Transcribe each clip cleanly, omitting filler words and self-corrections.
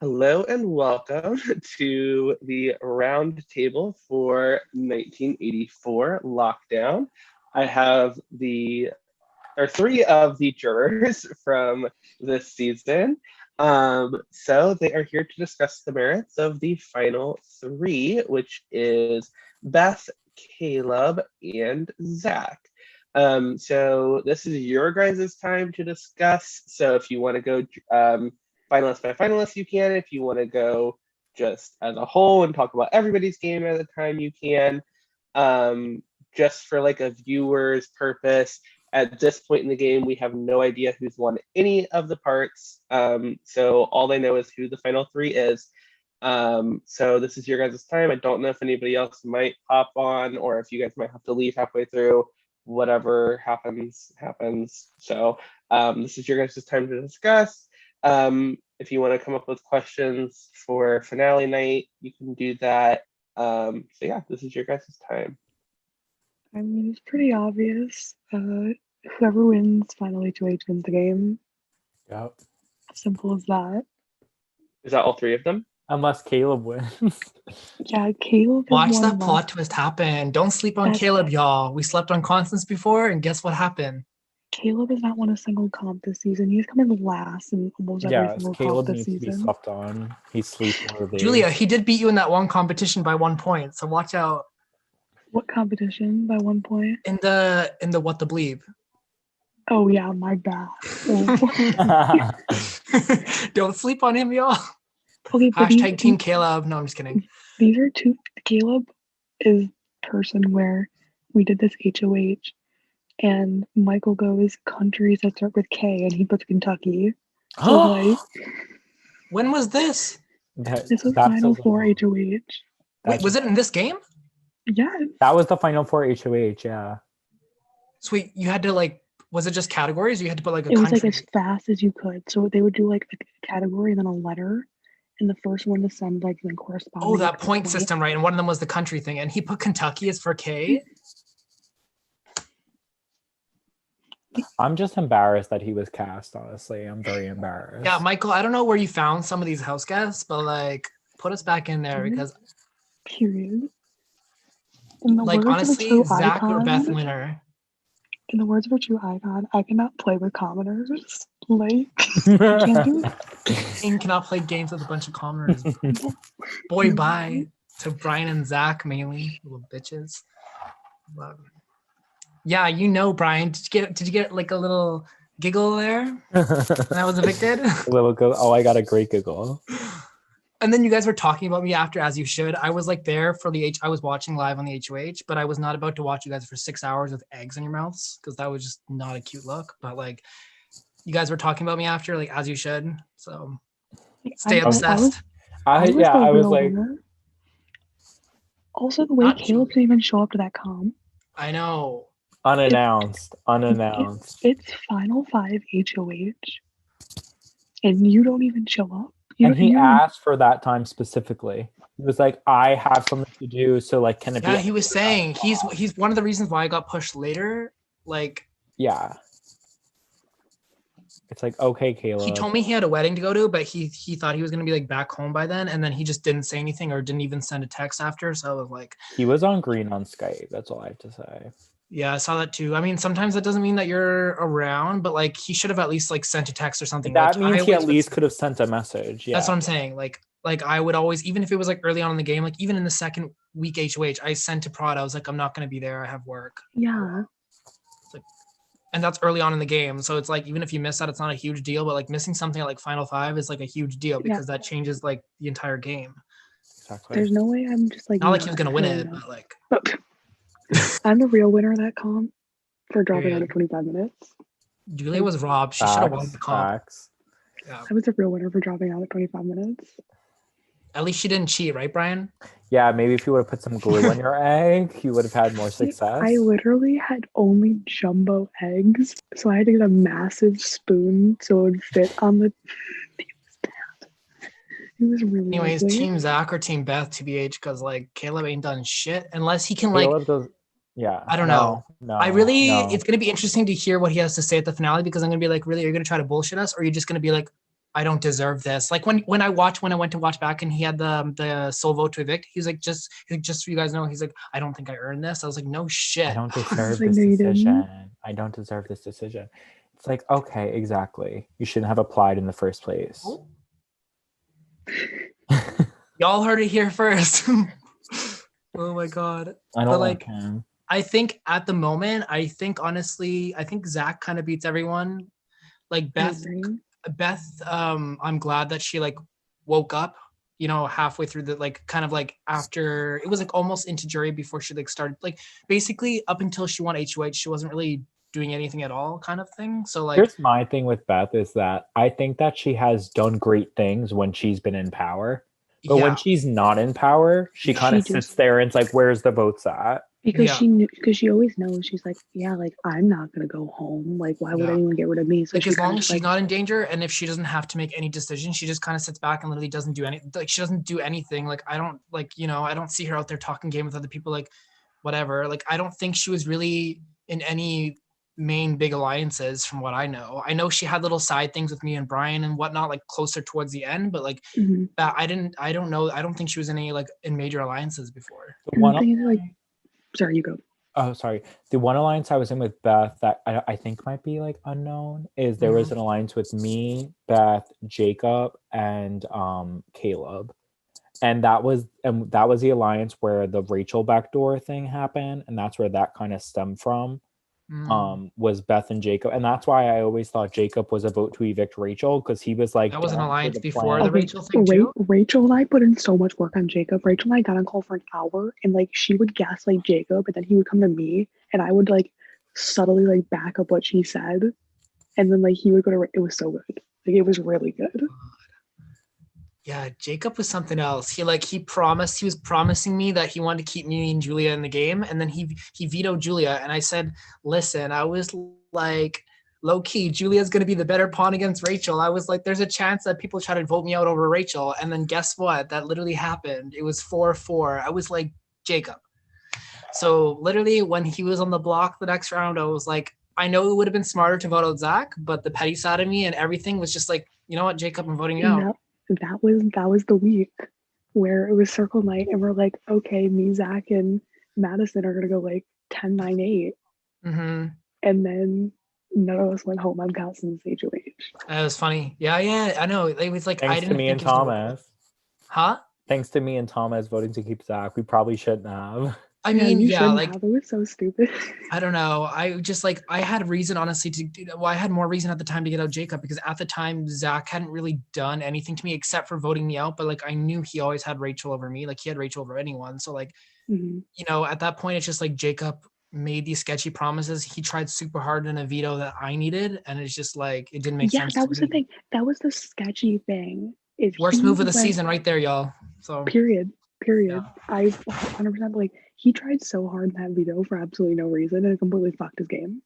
Hello and welcome to the round table for 1984 lockdown. I have three of the jurors from this season. So they are here to discuss the merits of the final three, which is Beth, Caleb, and Zach. So this is your guys' time to discuss. So if you want to go finalist by finalist, you can. If you want to go just as a whole and talk about everybody's game at a time, you can. Just for like a viewer's purpose, at this point in the game, we have no idea who's won any of the parts. So all I know is who the final three is. So this is your guys' time. I don't know if anybody else might pop on or if you guys might have to leave halfway through. Whatever happens, happens. So this is your guys' time to discuss. If you want to come up with questions for finale night, you can do that. So yeah, this is your guys' time. I mean, it's pretty obvious. Whoever wins Final HOH wins the game. Yep. Simple as that. Is that all three of them? Unless Caleb wins. Yeah, Caleb. Watch that plot twist happen. Don't sleep on Caleb, y'all. We slept on Constance before, and guess what happened? Caleb has not won a single comp this season. He's come in last in almost every single Caleb comp this needs season. to be slept on. He's sleep worthy. Julia, he did beat you in that one competition by 1 point, so watch out. What competition by 1 point? In the What the Bleep. Oh yeah, my bad. Don't sleep on him, y'all. Okay, Hashtag Team Caleb. No, I'm just kidding. These are two. Caleb is person where we did this HOH, and Michael goes countries that start with K, and he puts Kentucky. So like, when was this? This was Final Four HOH. Wait, was it in this game? Yeah. That was the Final Four HOH, yeah. Sweet. You had to like, was it just categories? Or you had to put like a country? It was like as fast as you could. So they would do like a category and then a letter. And the first one to send like then corresponding. Oh, that point system, right? And one of them was the country thing. And he put Kentucky as for K. I'm just embarrassed that he was cast, honestly. I'm very embarrassed. Yeah, Michael, I don't know where you found some of these house guests, but like put us back in there because period. Like honestly, Zach or Beth winner. In the words of a true icon, I cannot play with commoners. Like, I can't do it. King cannot play games with a bunch of commoners. Boy, bye to Brian and Zach mainly, little bitches. But, yeah, you know, Brian. Did you get like a little giggle there? When I was evicted. A little go. Oh, I got a great giggle. And then you guys were talking about me after, as you should. I was like there for I was watching live on the HOH, but I was not about to watch you guys for 6 hours with eggs in your mouths because that was just not a cute look. But like, you guys were talking about me after, like as you should. So stay obsessed. I was like. Winner. Also, the way Caleb didn't even show up to that comp. I know. Unannounced. It's Final Five HOH, and you don't even show up. And he asked for that time specifically. He was like, I have something to do, so like, can it be? Yeah, he was saying he's one of the reasons why I got pushed later. Like, yeah. It's like, okay, Caleb. He told me he had a wedding to go to, but he thought he was gonna be like back home by then, and then he just didn't say anything or didn't even send a text after. So I was like, he was on green on Skype. That's all I have to say. Yeah, I saw that too. I mean, sometimes that doesn't mean that you're around, but like he should have at least like sent a text or something. That means he at least could have sent a message. Yeah, that's what I'm saying. Like I would always, even if it was like early on in the game, like even in the second week HOH, I sent to Prod. I was like, I'm not going to be there. I have work. Yeah. Like, and that's early on in the game, so it's like even if you miss that, it's not a huge deal. But like missing something at like Final Five is like a huge deal because that changes like the entire game. Exactly. There's no way I'm just like not like he was going to win it, but like I'm the real winner of that comp. For dropping out of 25 minutes. Julia was robbed. She should have won the comp. Yeah. I was the real winner for dropping out at 25 minutes. At least she didn't cheat, right, Brian? Yeah, maybe if you would have put some glue on your egg, you would have had more success. I literally had only jumbo eggs, so I had to get a massive spoon so it would fit on the... It was really Anyways, ugly. Team Zach or Team Beth, TBH, because like Caleb ain't done shit unless he can Caleb does. Yeah. I don't know. No. It's going to be interesting to hear what he has to say at the finale because I'm going to be like, really, are you going to try to bullshit us or are you just going to be like, I don't deserve this. Like when I went to watch back and he had the sole vote to evict, he's like, just so you guys know, he's like, I don't think I earned this. I was like, no shit. I don't deserve Like, this no, you didn't. decision. I don't deserve this decision. It's like, okay, exactly. You shouldn't have applied in the first place. Oh. Y'all heard it here first. Oh my god. I But don't like, like him. I think at the moment, honestly, I think Zach kind of beats everyone. Like I Beth, agree. I'm glad that she like woke up, you know, halfway through the like kind of like after it was like almost into jury before she like started like basically up until she won HOH, she wasn't really doing anything at all kind of thing. So like Here's my thing with Beth is that I think that she has done great things when she's been in power. But yeah, when she's not in power, she kind of She sits just- there and it's like, where's the votes at? Because Yeah. she knew, because she always knows, she's like, yeah, like I'm not gonna go home. Like, why would Yeah. anyone get rid of me? So like she as kinda long as just, she's like, not in danger and if she doesn't have to make any decision, she just kind of sits back and literally doesn't do any like she doesn't do anything. Like I don't like, you know, I don't see her out there talking game with other people like whatever. Like I don't think she was really in any main big alliances from what I know. I know she had little side things with me and Brian and whatnot, like closer towards the end, but like mhm. that I don't know. I don't think she was in any like in major alliances before. The And one the thing is, like, sorry, you go. oh, sorry. The one alliance I was in with Beth that I think might be like unknown is there was an alliance with me, Beth, Jacob, and Caleb. And that was the alliance where the Rachel backdoor thing happened, and that's where that kind of stemmed from. Was Beth and Jacob, and that's why I always thought Jacob was about to evict Rachel because he was like That was an down for alliance the before plan. the Rachel thing too? Rachel and I put in so much work on Jacob. Rachel and I got on call for an hour, and like she would gaslight Jacob, and then he would come to me, and I would like subtly like back up what she said, and then like he would go to. It was so good. Like it was really good. Yeah, Jacob was something else. He was promising me that he wanted to keep me and Julia in the game, and then he vetoed Julia. And I said, listen, I was like, low key, Julia's gonna be the better pawn against Rachel. I was like, there's a chance that people try to vote me out over Rachel. And then guess what? That literally happened. It was 4-4. I was like, Jacob. So literally when he was on the block the next round, I was like, I know it would have been smarter to vote out Zach, but the petty side of me and everything was just like, you know what, Jacob, I'm voting you out. And that was the week where it was circle night, and we're like, okay, me, Zach, and Madison are gonna go like 10-9-8, Mm-hmm. and then none of us went home on Constance HOH. That was funny. Yeah, I know. It was like I Thanks to didn't me think and it was the- Thomas. Huh? Thanks to me and Thomas voting to keep Zach. We probably shouldn't have. I mean, you yeah, shouldn't like have. It was so stupid. I don't know. I just like I had reason honestly I had more reason at the time to get out Jacob because at the time Zach hadn't really done anything to me except for voting me out. But like I knew he always had Rachel over me. Like he had Rachel over anyone. So like, Mhm. you know, at that point it's just like Jacob made these sketchy promises. He tried super hard in a veto that I needed, and it's just like it didn't make Yeah, sense. that to was me. the thing. That was the sketchy thing. Is Worst he move of the went- season right there, y'all. So Period. Yeah. I 100% like he tried so hard in that veto for absolutely no reason, and it completely fucked his game.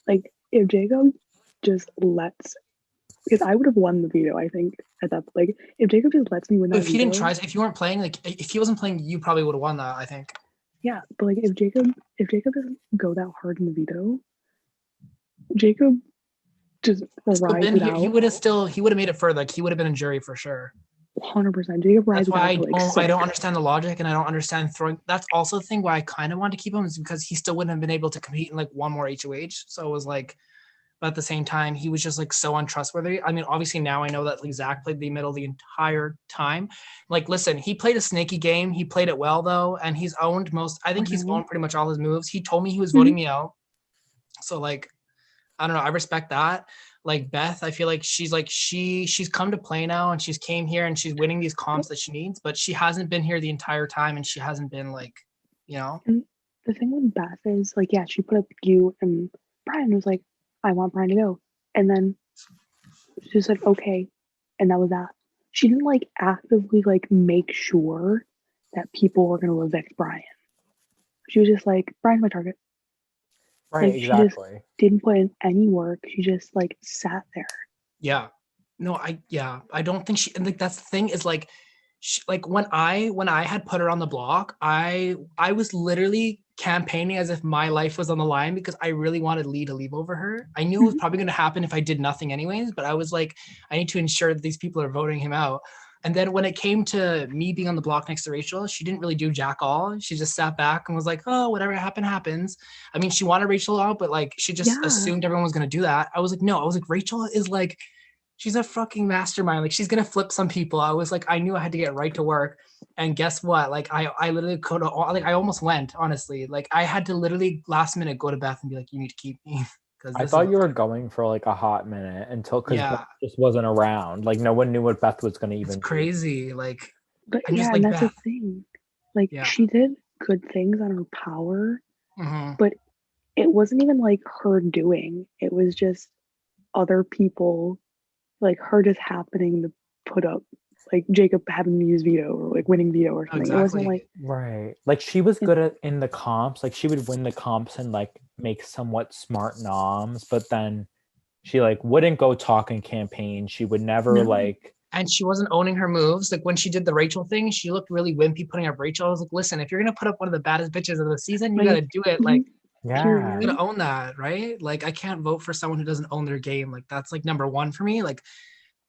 Like if Jacob just lets, because I would have won the veto. I think at that, like if Jacob just lets me win that if he didn't veto- try, if you weren't playing, like if he wasn't playing, you probably would have won that. I think. Yeah, but like if Jacob doesn't go that hard in the veto, Jacob just So rides then it he out. would have made it further. Like he would have been in jury for sure. 100%. Jacob rides That's it why out to like I don't 6. understand the logic, and I don't understand throwing. That's also the thing why I kind of want to keep him is because he still wouldn't have been able to compete in like one more HOH. So it was like, but at the same time, he was just like so untrustworthy. I mean, obviously now I know that like Zach played the middle the entire time. Like, listen, he played a snaky game. He played it well though, and he's owned most. I think he's Mhm. owned pretty much all his moves. He told me he was voting me out. So like, I don't know. I respect that. Like Beth, I feel like she's come to play now and she's came here and she's winning these comps that she needs, but she hasn't been here the entire time and she hasn't been like, you know. The thing with Beth is like, yeah, she put up you, and Brian was like, I want Brian to go. And then she said, okay. And that was that. She didn't like actively like make sure that people were going to evict Brian. She was just like, Brian's my target. Right, Like, she just- exactly. Didn't put in any work. She just like sat there. Yeah. No, I don't think she, and like that's the thing is like like when I had put her on the block, I was literally campaigning as if my life was on the line because I really wanted Lee to leave over her. I knew it was probably going to happen if I did nothing anyways, but I was like, I need to ensure that these people are voting him out. And then when it came to me being on the block next to Rachel, she didn't really do jack all. She just sat back and was like, oh, whatever happens. I mean, she wanted Rachel out, but like she just Yeah. assumed everyone was going to do that. I was like, no, I was like, Rachel is like, she's a fucking mastermind. Like she's going to flip some people. I was like, I knew I had to get right to work. And guess what? Like I literally could have, like I almost went, honestly. Like I had to literally last minute go to Beth and be like, you need to keep me. I thought you were going for like a hot minute until because Yeah. Beth just wasn't around. Like no one knew what Beth was going to even It's crazy. Like, But I'm yeah, just and like that's the Beth. thing. Like Yeah. she did good things on her power, Mhm. but it wasn't even like her doing. It was just other people, like her just happening to put up, like Jacob having to use veto or like winning veto or something. It wasn't like right. Like she was good at in the comps. Like she would win the comps and like make somewhat smart noms, but then she like wouldn't go talk in campaign. She would never No. like. And she wasn't owning her moves. Like when she did the Rachel thing, she looked really wimpy putting up Rachel. I was like, listen, if you're gonna put up one of the baddest bitches of the season, you Like, gotta do it. Like Yeah. period. you gotta own that, right? Like I can't vote for someone who doesn't own their game. Like that's like number one for me. Like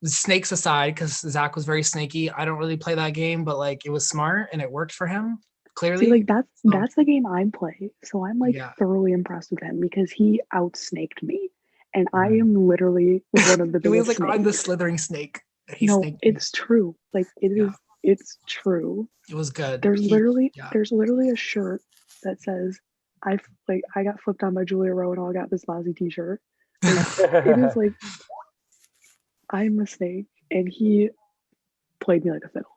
snakes aside, because Zach was very snaky. I don't really play that game, but like it was smart and it worked for him. Clearly. See, like that's So, the game I play. So I'm like yeah. thoroughly impressed with him because he outsnaked me. And I Mhm. am literally one of the He was biggest like, I'm the snakes. slithering snake. He No, snaked me. it's true. Like it Yeah. is it's true. It was good. There's literally yeah. there's literally a shirt that says I got flipped on by Julia Rowe and all got this lousy t-shirt. It is like I'm a snake and he played me like a fiddle.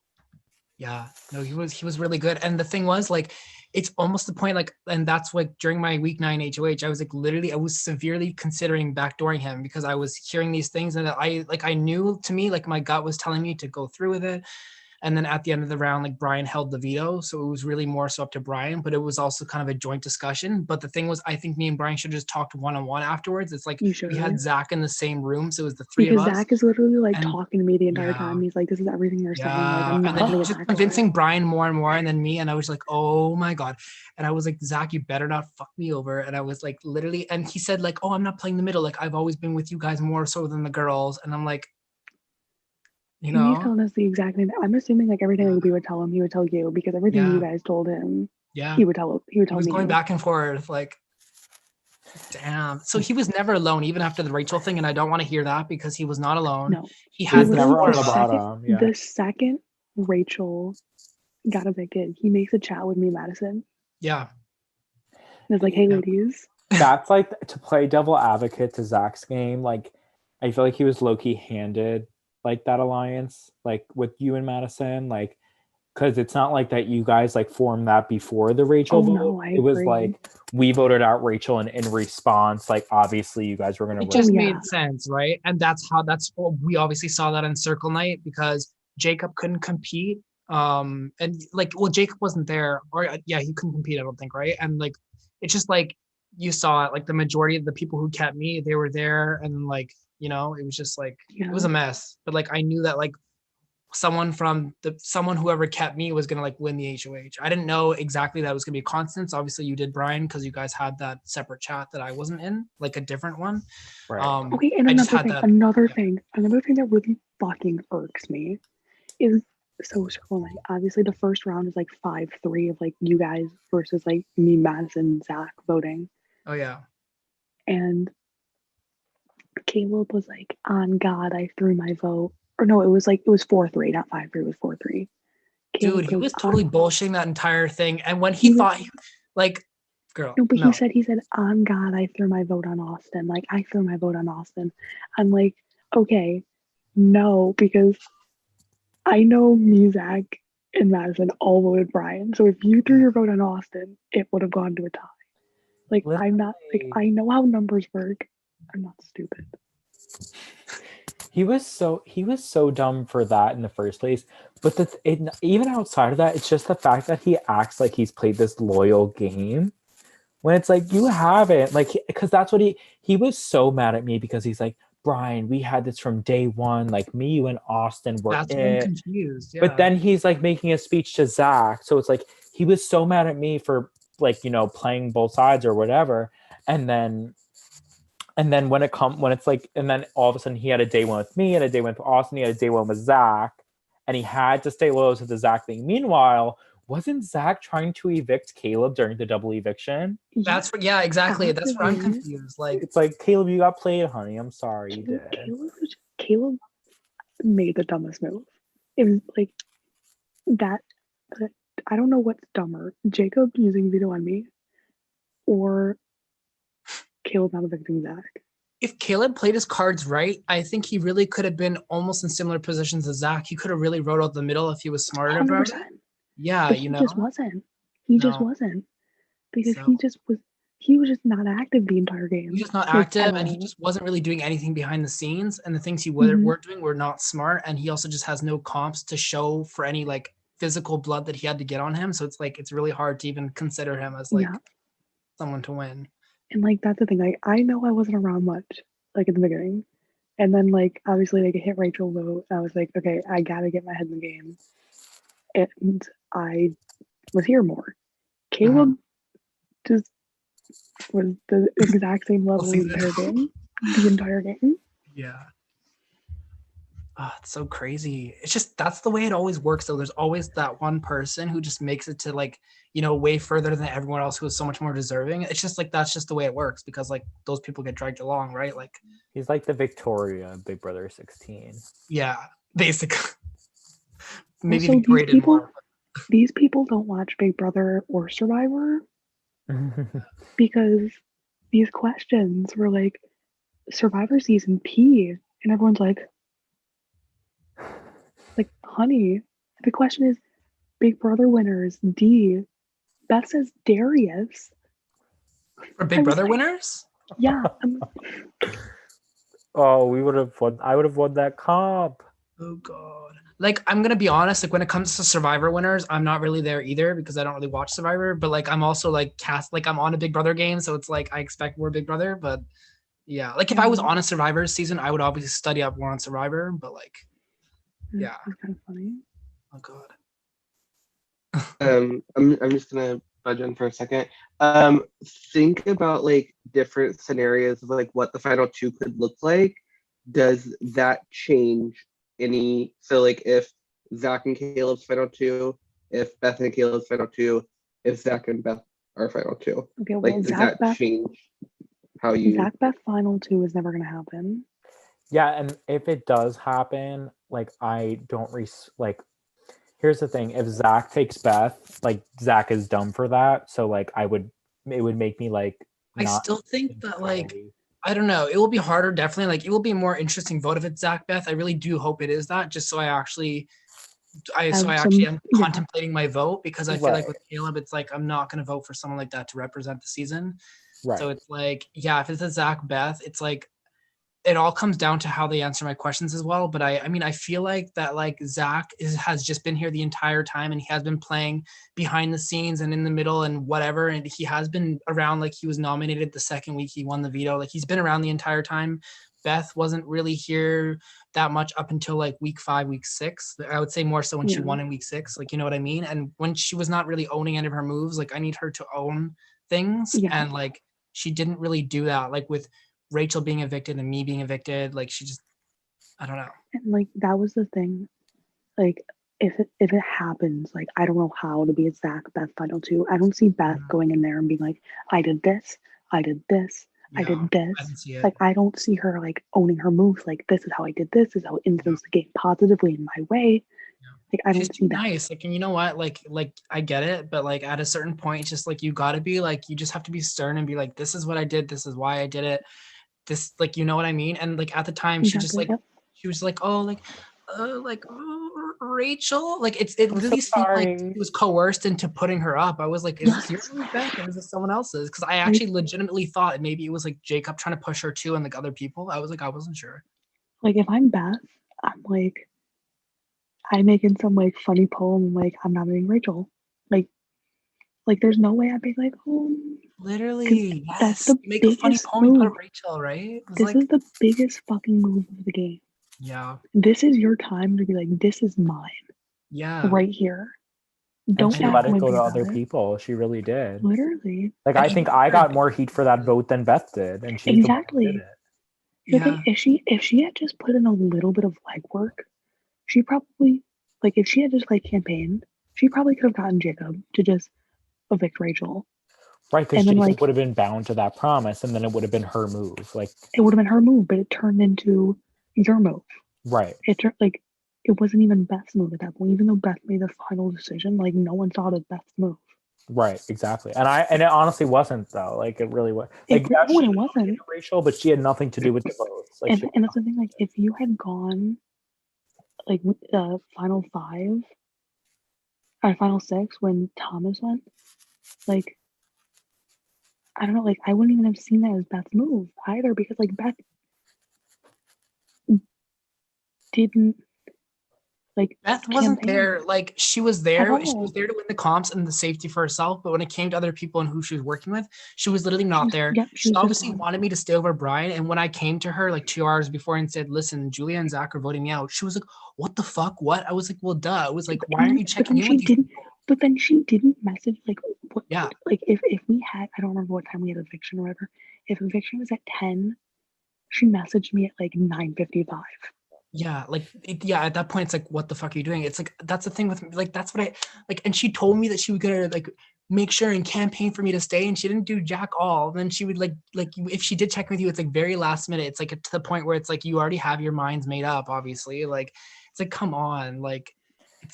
Yeah, no, he was really good. And the thing was, like, it's almost the point, like, and that's like during my week 9 HOH, I was like literally, I was severely considering backdooring him because I was hearing these things and I knew, to me, like my gut was telling me to go through with it. And then at the end of the round, like Brian held the veto. So it was really more so up to Brian, but it was also kind of a joint discussion. But the thing was, I think me and Brian should have just talked one-on-one afterwards. It's like You we should. had Zach in the same room. So it was the three Because of us. Zach is literally like and- talking to me the entire yeah. time. He's like, this is everything you're saying. Like, Yeah, I'm not and then gonna he get just back convincing Brian more and more, and then me, and I was like, oh my god, and I was like, Zach, you better not fuck me over, and I was like, literally, and he said like, oh, I'm not playing the middle, like I've always been with you guys more so than the girls, and I'm like, you And he's know, telling us the exact same. I'm assuming like everything like we would tell him, he would tell you because everything Yeah. you guys told him, yeah, he would tell he was me. going back and forth, like, damn. So he was never alone, even after the Rachel thing, and I don't want to hear that because he was not alone. No, He He had was the never four on of the us. bottom. Yeah. the second Rachel got evicted, he makes a chat with me, Madison. Yeah, And it's like, hey, Yeah. ladies. That's like to play devil advocate to Zach's game. Like, I feel like he was low-key handed like that alliance, like with you and Madison, like, because it's not like that you guys like formed that before the Rachel Oh, vote. no, I It was agree. like we voted out Rachel, and in response, like obviously you guys were gonna it vote. just yeah. made sense, right? And that's we obviously saw that in Circle Night because Jacob couldn't compete. And like, well, Jacob wasn't there, or yeah, he couldn't compete, I don't think, right? And like, it's just like you saw it, like the majority of the people who kept me, they were there, and like, you know, it was just like Yeah. it was a mess. But like I knew that like someone whoever kept me was gonna like win the HOH. I didn't know exactly that it was gonna be Constance. Obviously you did, Brian, because you guys had that separate chat that I wasn't in, like a different one. Right. Okay, and I just another had thing, that. another thing that really fucking irks me is so Circle Night. Obviously, the first round is like 5-3 of like you guys versus like me, Madison, Zach voting, Oh yeah. and Caleb was like, "On God, I threw my vote." Or no, it was 4-3, not 5-3. It was 4-3. Dude, he was totally bullshitting that entire thing. And when he He was- thought like, girl, No, but no. he said, "On God, I threw my vote on Austin." Like, I threw my vote on Austin. I'm like, okay, no, because I know me, Zach, and Madison all voted Brian. So if you threw your vote on Austin, it would have gone to a tie. Like, I'm not, like, I know how numbers work. I'm not stupid. He was so dumb for that in the first place. But even outside of that, it's just the fact that he acts like he's played this loyal game when it's like you haven't. Like, because that's what he was so mad at me because he's like, Brian, we had this from day one. Like me, you, and Austin were That's what I'm it. confused. Yeah. But then he's like making a speech to Zach, so it's like he was so mad at me for like, you know, playing both sides or whatever. And then when it's like, and then all of a sudden he had a day one with me and a day one with Austin, he had a day one with Zach, and he had to stay loyal to the Zach thing. Meanwhile, wasn't Zach trying to evict Caleb during the double eviction? That's what, yeah, exactly. That's where I'm Actively. confused. Like, It's like, Caleb, you got played, honey. I'm sorry, you did. Caleb made the dumbest move. It was like that. I don't know what's dumber, Jacob using veto on me, or Caleb not evicting Zach. if Caleb played his cards right, I think he really could have been almost in similar positions as Zach. He could have really wrote out the middle if he was smarter about it. 100%. Yeah, But you he know. just wasn't. He just No. wasn't. Because So- he just was. He was just not active the entire game. He was just not Like, active, at and he all. just wasn't really doing anything behind the scenes. And the things he Mhm. were doing were not smart. And he also just has no comps to show for any like physical blood that he had to get on him. So it's like it's really hard to even consider him as like Yeah. someone to win. And like that's the thing. Like I know I wasn't around much, like at the beginning, and then like obviously like it hit Rachel vote. I was like, okay, I gotta get my head in the game, and I was here more. Caleb just was the exact same level the entire game. The entire game. Yeah. Oh, it's so crazy. It's just that's the way it always works though. There's always that one person who just makes it to like, you know, way further than everyone else who is so much more deserving. It's just like that's just the way it works because like those people get dragged along, right? Like He's like the Victoria in Big Brother 16. yeah, basically. Maybe Also, the graded more. these people don't watch Big Brother or Survivor because these questions were like Survivor season P, and everyone's like, honey, the question is Big Brother winners D. Beth says Darius. For I Big was Brother like- winners? Yeah, Oh, we would have won. I would have won that comp. Oh god. Like I'm gonna be honest, like when it comes to Survivor winners, I'm not really there either because I don't really watch Survivor, but like I'm also like like I'm on a Big Brother game, so it's like I expect more Big Brother, but yeah. Like if I was on a Survivor season, I would obviously study up more on Survivor, but like yeah. It's kind of funny. Oh god. I'm just gonna budge in for a second. Think about like different scenarios of like what the final two could look like. Does that change any? So like if Zach and Caleb's final two, if Beth and Caleb's final two, if Zach and Beth are final two, Okay, well, like does Zach that change how you? Zach Beth final two is never gonna happen. Yeah, and if it does happen, like I don't like. Here's the thing: if Zach takes Beth, like Zach is dumb for that. So like it would make me like. I not still think that like entirely- I don't know. It will be harder, definitely. Like it will be a more interesting vote if it's Zach Beth. I really do hope it is that, just so I actually am Yeah. contemplating my vote because I feel like Right. with Caleb, it's like I'm not gonna vote for someone like that to represent the season. right. So it's like, yeah, if it's a Zach Beth, it's like it all comes down to how they answer my questions as well. But I mean, I feel like that like Zach has just been here the entire time and he has been playing behind the scenes and in the middle and whatever. And he has been around, like he was nominated the second week he won the veto. Like he's been around the entire time. Beth wasn't really here that much up until like week 5, week 6. I would say more so when she Yeah. won in week 6, like, you know what I mean? And when she was not really owning any of her moves, like I need her to own things. Yeah. And like, she didn't really do that. Like with Rachel being evicted and me being evicted, like she just, I don't know. And like that was the thing. Like if it happens, like I don't know how to be a Zach Beth final two. I don't see Beth Mhm. going in there and being like, I did this, I did this, I Yeah, did I this. didn't see it. Like I don't see her like owning her moves. Like this is how I did this. Is how it influenced the game positively in my way. Like I She's don't see too that. nice. Like, and you know what? Like I get it, but like at a certain point, it's just like you gotta be like, you just have to be stern and be like, this is what I did, this is why I did it. This, like, you know what I mean? And like at the time, she just Exactly, like, yep. she was like, oh, Rachel. Like it really so seemed like sorry. he was coerced into putting her up. I was like, is this your Yes. move, Beth, or is this someone else's? Because I actually legitimately thought maybe it was like Jacob trying to push her too and like other people. I was like, I wasn't sure. Like if I'm Beth, I'm like I'm making some like funny poem like I'm nominating Rachel. Like there's no way I'd be like, oh, Literally, that's yes. the Make a funny biggest poem, you put move. Rachel, right? It was This like, is the biggest fucking move of the game. yeah, This is your time to be like, this is mine yeah. right here. And Don't she ask let it my go to about other it. people. She really did. Literally. Like, And I even think I her- got more heat for that vote than Beth did, and she's the one who did Exactly. it. Because Yeah. like if she had just put in a little bit of legwork, she probably like if she had just like campaigned, she probably could have gotten Jacob to just evict Rachel. Right, because And then Jacob like would have been bound to that promise, and then it would have been her move. Like, it would have been her move, but it turned into your move. right. It turned like it wasn't even Beth's move at that point. Even though Beth made the final decision, like no one saw it as Beth's move. Right, exactly. And it honestly wasn't though. Like it really was. It, Like yeah, no, she it nominated wasn't. Rachel, but she had nothing to do with the votes. Like she, And that's the thing. Like if you had gone like with the final five or final six when Thomas went, like I don't know, like I wouldn't even have seen that as Beth's move either because like Beth didn't like Beth wasn't campaign there. Like she was at there. She all. was there to win the comps and the safety for herself. But when it came to other people and who she was working with, she was literally not there. Yep, she She was just obviously gone. wanted me to stay over Brian. And when I came to her like 2 hours before and said, "Listen, Julia and Zach are voting me out," she was like, "What the fuck? What?" I was like, "Well, duh." I was like, "Why aren't you But checking then in she with these didn't. people?" But then she didn't message like what? Yeah, Like if we had, I don't remember what time we had eviction or whatever. If eviction was at 10, she messaged me at like 9:55. yeah, like yeah. At that point, it's like, "What the fuck are you doing?" It's like that's the thing with me. Like that's what I like. And she told me that she was gonna like make sure and campaign for me to stay, and she didn't do jack all. Then she would if she did check with you, it's like very last minute. It's like to the point where it's like you already have your minds made up. Obviously, like it's like come on, like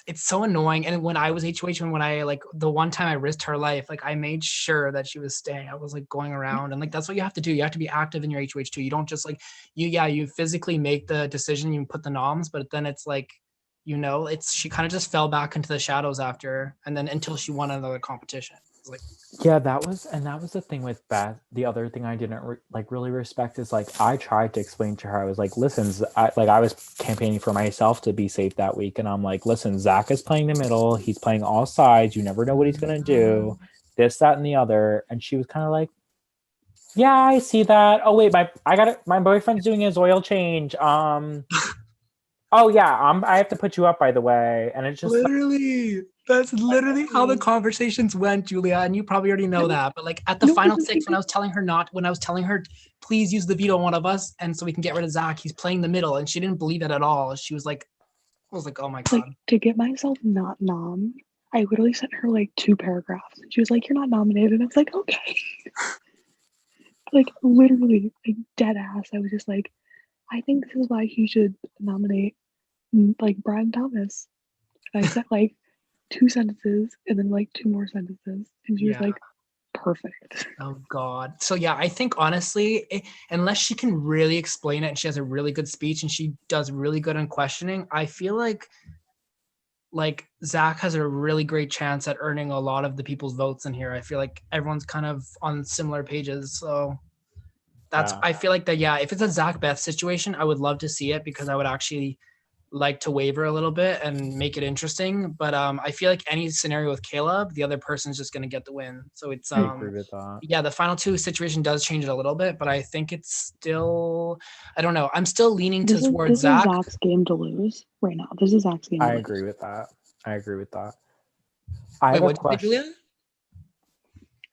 it's so annoying. And when I was HOH and when I like the one time I risked her life, like I made sure that she was staying. I was like going around and like that's what you have to do. You have to be active in your HOH too. You don't just like you physically make the decision, you put the noms, but then it's like it's she kind of just fell back into the shadows after and then until she won another competition. It's like yeah, that was the thing with Beth. The other thing I didn't really respect is like I tried to explain to her. I was like, listen, I was campaigning for myself to be safe that week, and I'm like, listen, Zach is playing the middle. He's playing all sides. You never know what he's gonna do. This, that, and the other. And she was kind of like, yeah, I see that. Oh wait, my boyfriend's doing his oil change. Oh yeah, I have to put you up by the way. And it's just like, literally that's literally how the conversations went, Julia, and you probably already know No, that. But like at the no, final because six, when I was telling her please use the veto on one of us, and so we can get rid of Zach, he's playing the middle, and she didn't believe it at all. She was like, I was like, oh my like god. to get myself not nom, I literally sent her like 2 paragraphs. And she was like, "You're not nominated." And I was like, "Okay." Like literally, like dead ass. I was just like, I think this is why he should nominate like Brian Thomas. And I sent like 2 sentences and then like 2 more sentences, and she was Yeah. like, "Perfect." Oh God. So yeah, I think honestly, unless she can really explain it and she has a really good speech and she does really good on questioning, I feel like Zach has a really great chance at earning a lot of the people's votes in here. I feel like everyone's kind of on similar pages. So I feel like that, yeah, if it's a Zach Beth situation, I would love to see it because I would actually like to waver a little bit and make it interesting. But I feel like any scenario with Caleb, the other person's just going to get the win. So it's I agree with that. yeah, the final two situation does change it a little bit, but I think it's still, I don't know. I'm still leaning This towards is Zach. Zach's game to lose right now. This is Zach's game. I To agree lose. with that. I agree with that. Wait, what did you say, Julia?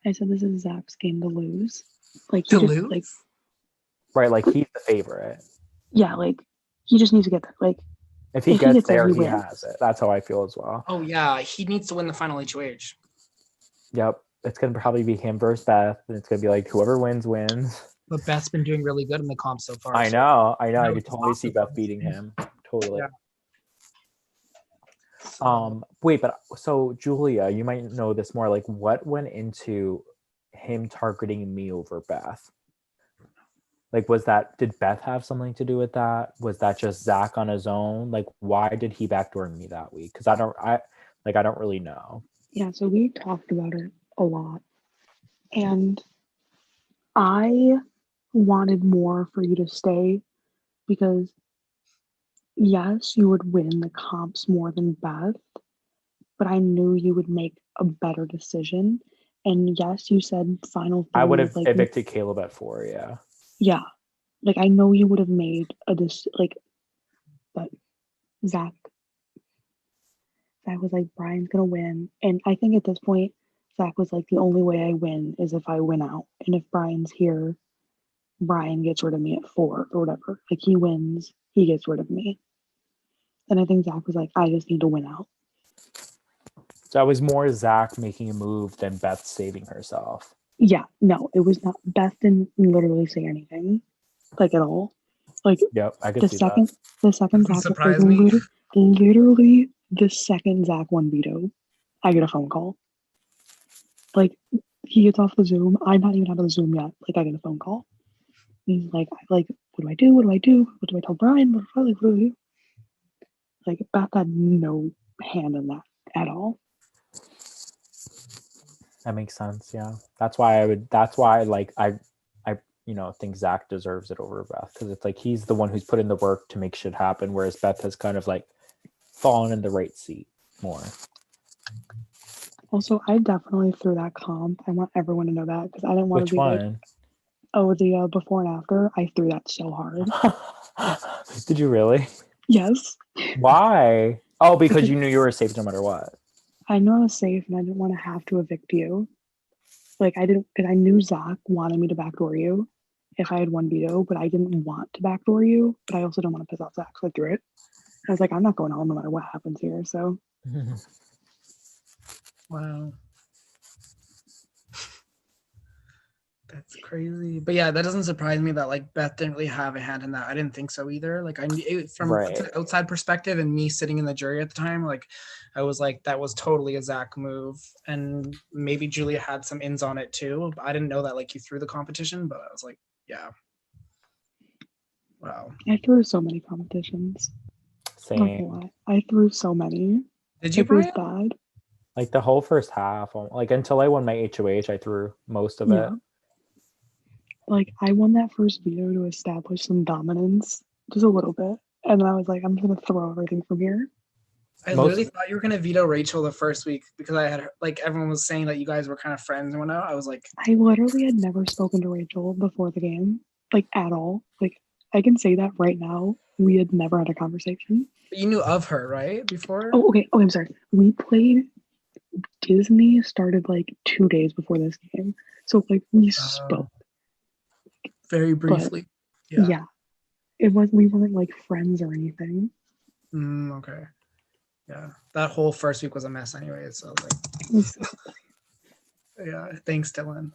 I said this is Zach's game to lose. Like he To just lose? like Right, like he's the favorite. yeah, like he just needs to get there. Like If he if gets there, he he wins. has it. That's how I feel as well. Oh yeah, he needs to win the final HOH. Yep. It's gonna probably be him versus Beth, and it's gonna be like whoever wins wins. But Beth's been doing really good in the comp so far. I so know. I know could it's totally see possible. Beth beating him. Totally. Yeah. So, Wait, but so Julia, you might know this more. Like, what went into him targeting me over Beth? Like, did Beth have something to do with that? Was that just Zach on his own? Like, why did he backdoor me that week? Because I don't really know. Yeah, so we talked about it a lot. And I wanted more for you to stay because yes, you would win the comps more than Beth, but I knew you would make a better decision. And yes, you said final three. I would have like evicted Caleb at 4. Yeah. yeah, like I know you would have made a but Zach Zach was like, Brian's gonna win. And I think at this point, Zach was like, the only way I win is if I win out. And if Brian's here, Brian gets rid of me at 4 or whatever. Like he wins, he gets rid of me. And I think Zach was like, I just need to win out. So it was more Zach making a move than Beth saving herself. Yeah, no, it was not. Beth didn't literally say anything, like at all. Like Yep, I could the see second, the second Doesn't Zach, surprise like, me. literally the second Zach won veto, I get a phone call. Like he gets off the Zoom. I'm not even out of the Zoom yet. Like I get a phone call. And he's like, what do I do? What do I do? What do I tell Brian? What do I do? Like Beth had no hand in that at all. That makes sense. Yeah, that's why I would. That's why like I think Zach deserves it over Beth because it's like he's the one who's put in the work to make shit happen, whereas Beth has kind of like fallen in the right seat more. Also, I definitely threw that comp. I want everyone to know that because I didn't want Which to be like, one? oh, the before and after. I threw that so hard. Did you really? Yes, Why? Oh, because you knew you were safe no matter what. I know I was safe and I didn't want to have to evict you. Like I didn't, because I knew Zach wanted me to backdoor you if I had one veto, but I didn't want to backdoor you. But I also don't want to piss off Zach, so I threw it. I was like, I'm not going home no matter what happens here. So Wow. That's crazy. But yeah, that doesn't surprise me that like Beth didn't really have a hand in that. I didn't think so either. Like I knew from Right. an outside perspective and me sitting in the jury at the time, like I was like, that was totally a Zach move. And maybe Julia had some ins on it too. I didn't know that like you threw the competition, but I was like, yeah. Wow. I threw so many competitions. Not gonna Same. lie. I threw so many. Did you, It was Brian? bad. Like the whole first half, like until I won my HOH, I threw most of Yeah. it. Like I won that first veto to establish some dominance, just a little bit. And then I was like, I'm just gonna throw everything from here. I Most- literally thought you were gonna veto Rachel the first week because I had like everyone was saying that you guys were kind of friends and whatnot. I was like, I literally had never spoken to Rachel before the game, like at all. Like I can say that right now. We had never had a conversation. but you knew of her, right? Before? Oh, okay. Oh, I'm sorry. We played. Disney started like 2 days before this game, so like we spoke. Very briefly. Yeah. It was. We weren't like friends or anything. Okay. Yeah. That whole first week was a mess anyway. So I was It was yeah, thanks, Dylan.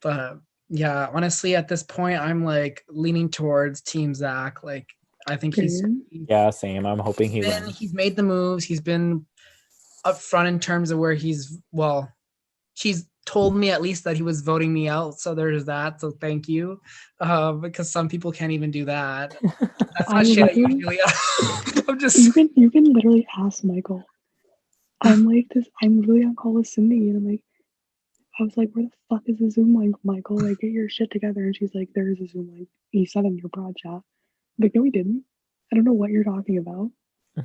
But yeah, honestly, at this point, I'm like leaning towards Team Zach. Like, I think he's Yeah, same. I'm hoping he wins. he's made the moves. He's been upfront in terms of where he's told me at least that he was voting me out. So there's that. So thank you, because some people can't even do that. That's not shit at you, Julia. I'm just you can literally ask Michael. I'm like this. I'm literally on call with Cindy, and I was like, where the fuck is the Zoom link, Michael? Like, get your shit together. And she's like, there is a Zoom link. He said in your prod chat. I'm like, no, he didn't. I don't know what you're talking about.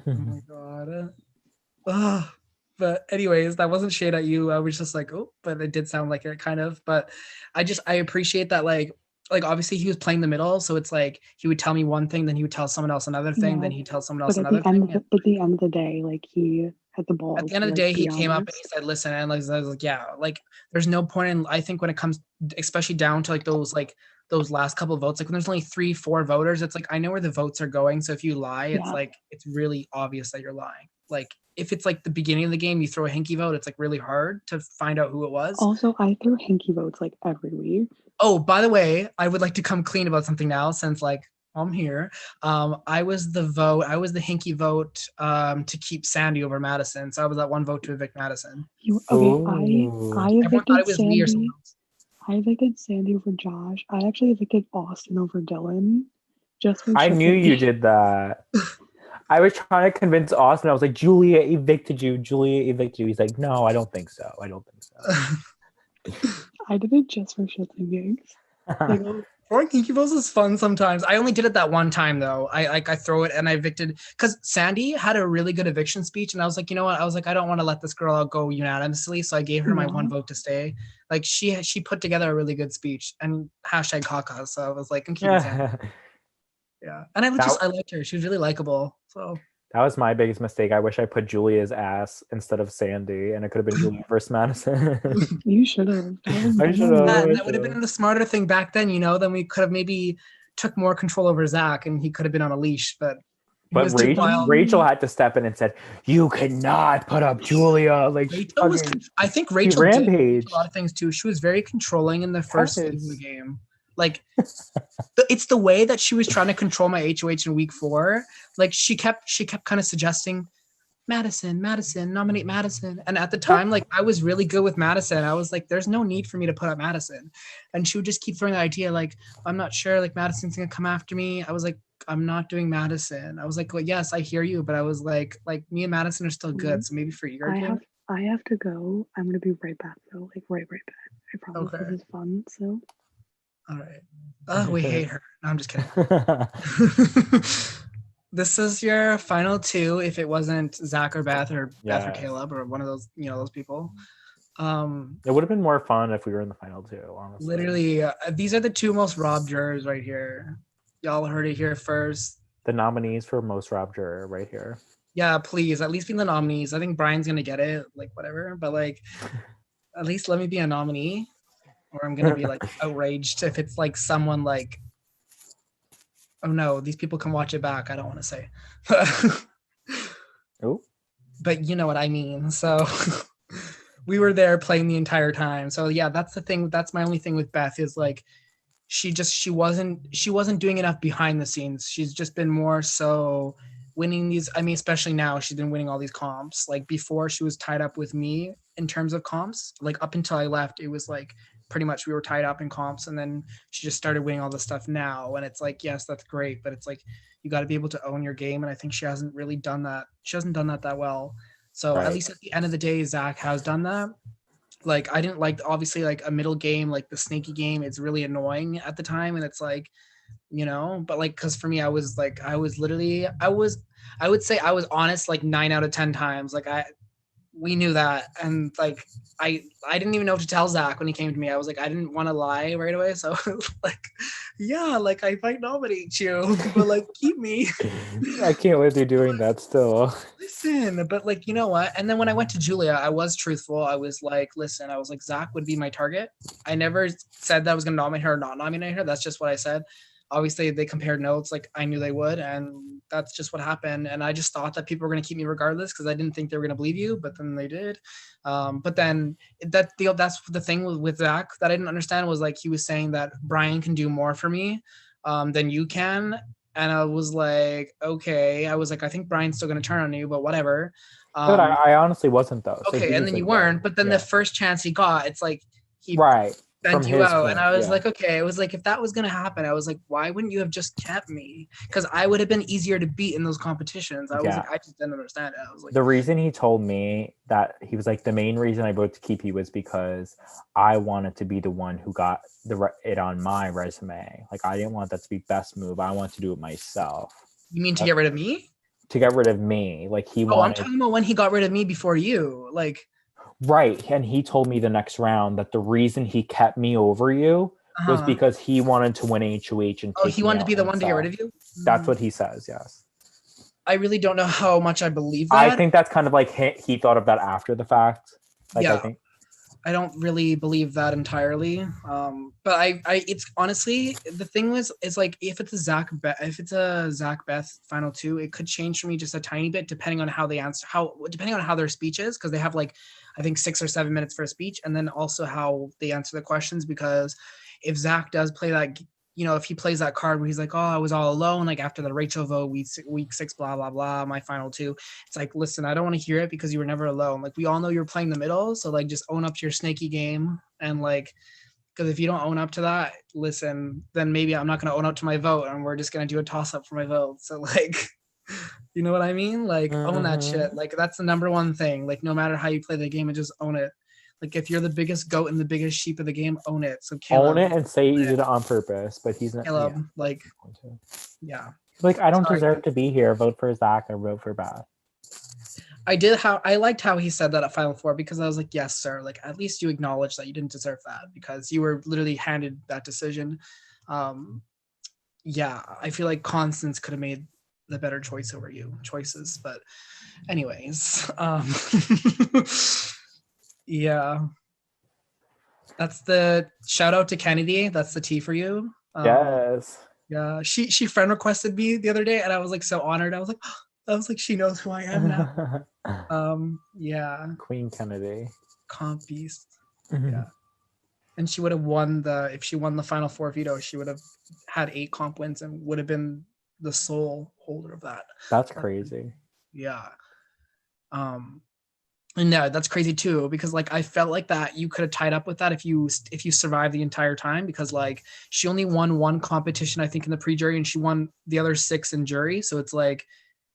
oh my god. But anyways, that wasn't shade at you. I was just like, oh, but it did sound like it kind of. But I appreciate that like obviously he was playing the middle, so it's like he would tell me one thing, then he would tell someone else another thing, Yeah. then he'd tell someone else But at another the end, thing. but at the end of the day, like he had the ball. At the end of the day, he came up and he said, listen, and like I was like, yeah, like there's no point in, I think when it comes especially down to like those last couple of votes, like when there's only 3-4 voters, it's like I know where the votes are going. So if you lie, it's like it's really obvious that you're lying. Like if it's like the beginning of the game, you throw a hinky vote, it's like really hard to find out who it was. Also, I throw hinky votes like every week. Oh, by the way, I would like to come clean about something now since like I'm here. I was the hinky vote to keep Sandy over Madison. So I was that one vote to evict Madison. I Everyone thought it was me or someone else. I evicted Sandy over Josh. I actually evicted Austin over Dylan. I knew you did that. I was trying to convince Austin. I was like, Julia evicted you. He's like, no, I don't think so. I did it just for shits and gigs. Like, throwing hinky votes is fun sometimes. I only did it that one time though. I throw it and I evicted because Sandy had a really good eviction speech, and I was like, you know what? I was like, I don't want to let this girl out go unanimously, so I gave her my one vote to stay. Like she put together a really good speech and hashtag Kaka. So I was like, I'm keeping Sandy. Yeah, and I liked her. She was really likable. So That was my biggest mistake. I wish I put Julia's ass instead of Sandy, and it could have been Julia versus Madison. You should have. I should Yeah, have. and that would have been the smarter thing back then, then we could have maybe took more control over Zach and he could have been on a leash, but he was too wild. Rachel had to step in and said, "You cannot put up Julia." Like Rachel was, I think she Rachel did rampaged. a lot of things too. She was very controlling in the first phase of the Yes. game. Like it's the way that she was trying to control my HOH in week 4. Like she kept kind of suggesting Madison, nominate Madison. And at the time, like I was really good with Madison. I was like, there's no need for me to put up Madison. And she would just keep throwing the idea like, I'm not sure, like Madison's gonna come after me. I was like, I'm not doing Madison. I was like, well, yes, I hear you, but I was like me and Madison are still good. So maybe for your team. I have to go. I'm gonna be right back though. Like right back. I promise Okay. this is fun. So All right. Oh, we hate her. No, I'm just kidding. This is your final 2 if it wasn't Zach or Beth or Beth or Yes. Caleb or one of those, those people. It would have been more fun if we were in the final 2, honestly. Literally, these are the 2 most robbed jurors right here. Y'all heard it here first. The nominees for most robbed juror right here. Yeah, please, at least be the nominees. I think Brian's gonna get it, like whatever. But like, at least let me be a nominee, or I'm gonna be like outraged if it's like someone like, oh no, these people can watch it back. I don't want to say. Oh. But you know what I mean. So we were there playing the entire time. So yeah, that's the thing. That's my only thing with Beth is like, she wasn't doing enough behind the scenes. She's just been more so winning these. I mean, especially now she's been winning all these comps. Like before she was tied up with me in terms of comps, like up until I left, it was like pretty much we were tied up in comps, and then she just started winning all the stuff now. And it's like, yes, that's great, but it's like you got to be able to own your game, and I think she hasn't really done that. She hasn't done that well. So Right. At least at the end of the day, Zach has done that. Like I didn't like obviously like a middle game, like the snaky game. It's really annoying at the time, and it's like, but like because for me, I would say I was honest like 9 out of 10 times. Like we knew that, and like I didn't even know what to tell Zach when he came to me. I was like, I didn't want to lie right away, so like, yeah, like I might nominate you, but like keep me. I can't believe you're doing that still. Listen, but like, you know what? And then when I went to Julia, I was truthful. I was like, listen, I was like, Zach would be my target. I never said that I was going to nominate her or not nominate her. That's just what I said. Obviously, they compared notes like I knew they would, and that's just what happened. And I just thought that people were going to keep me regardless because I didn't think they were going to believe you, but then they did. But then that's the thing with Zach that I didn't understand was like he was saying that Brian can do more for me than you can. And I was like, okay. I was like, I think Brian's still going to turn on you, but whatever. But I honestly wasn't though. So Okay, he and was then you like, weren't. But then yeah. the first chance he got, it's like he Right. bent From you his out. point, And I was yeah. like, okay. It was like, if that was going to happen, I was like, why wouldn't you have just kept me? Because I would have been easier to beat in those competitions. I was Yeah. like, I just didn't understand it. I was like, The reason he told me that he was like, the main reason I voted to keep you was because I wanted to be the one who got it on my resume. Like I didn't want that to be best move. I wanted to do it myself. you mean to get rid of me? To get rid of me. Like he Oh, I'm wanted. talking about when he got rid of me before you. Like, Right. And he told me the next round that the reason he kept me over you was uh-huh. because he wanted to win HOH and Oh, take he me wanted to out be the one to get rid himself. of you? That's what he says, yes. I really don't know how much I believe that. I think that's kind of like he thought of that after the fact. Like Yeah. I think I don't really believe that entirely. But I it's honestly the thing is like if it's a Zach Beth final 2, it could change for me just a tiny bit depending on how they answer, depending on how their speech is, because they have like I think 6 or 7 minutes for a speech, and then also how they answer the questions. Because if Zach does play that, if he plays that card where he's like, oh, I was all alone, like after the Rachel vote, week 6, blah, blah, blah, my final 2. It's like, listen, I don't want to hear it because you were never alone. Like, we all know you're playing the middle. So, like, just own up to your snaky game. And, like, because if you don't own up to that, listen, then maybe I'm not going to own up to my vote and we're just going to do a toss up for my vote. So, like, you know what I mean? Like, own that shit. Like, that's the number one thing. Like, no matter how you play the game, and just own it. Like if you're the biggest goat and the biggest sheep of the game, own it. So Caleb, own it and say you did it on purpose, but he's not. Caleb, Yeah. like, yeah. Like I don't Sorry. deserve to be here. Vote for Zach or vote for Beth. I liked how he said that at Final Four, because I was like, yes, sir. Like at least you acknowledge that you didn't deserve that because you were literally handed that decision. Yeah, I feel like Constance could have made the better choices. But anyways, yeah, that's the shout out to Kennedy. That's the tea for you. Yes. Yeah, she friend requested me the other day, and I was like so honored. I was like, she knows who I am now. Yeah, Queen Kennedy. comp beast. Yeah, and she would have won if she won the final four veto, she would have had 8 comp wins and would have been the sole holder of that. That's crazy. Yeah. And no, that's crazy too, because like I felt like that you could have tied up with that if you survived the entire time, because like she only won 1 competition I think in the pre-jury, and she won the other 6 in jury. So it's like,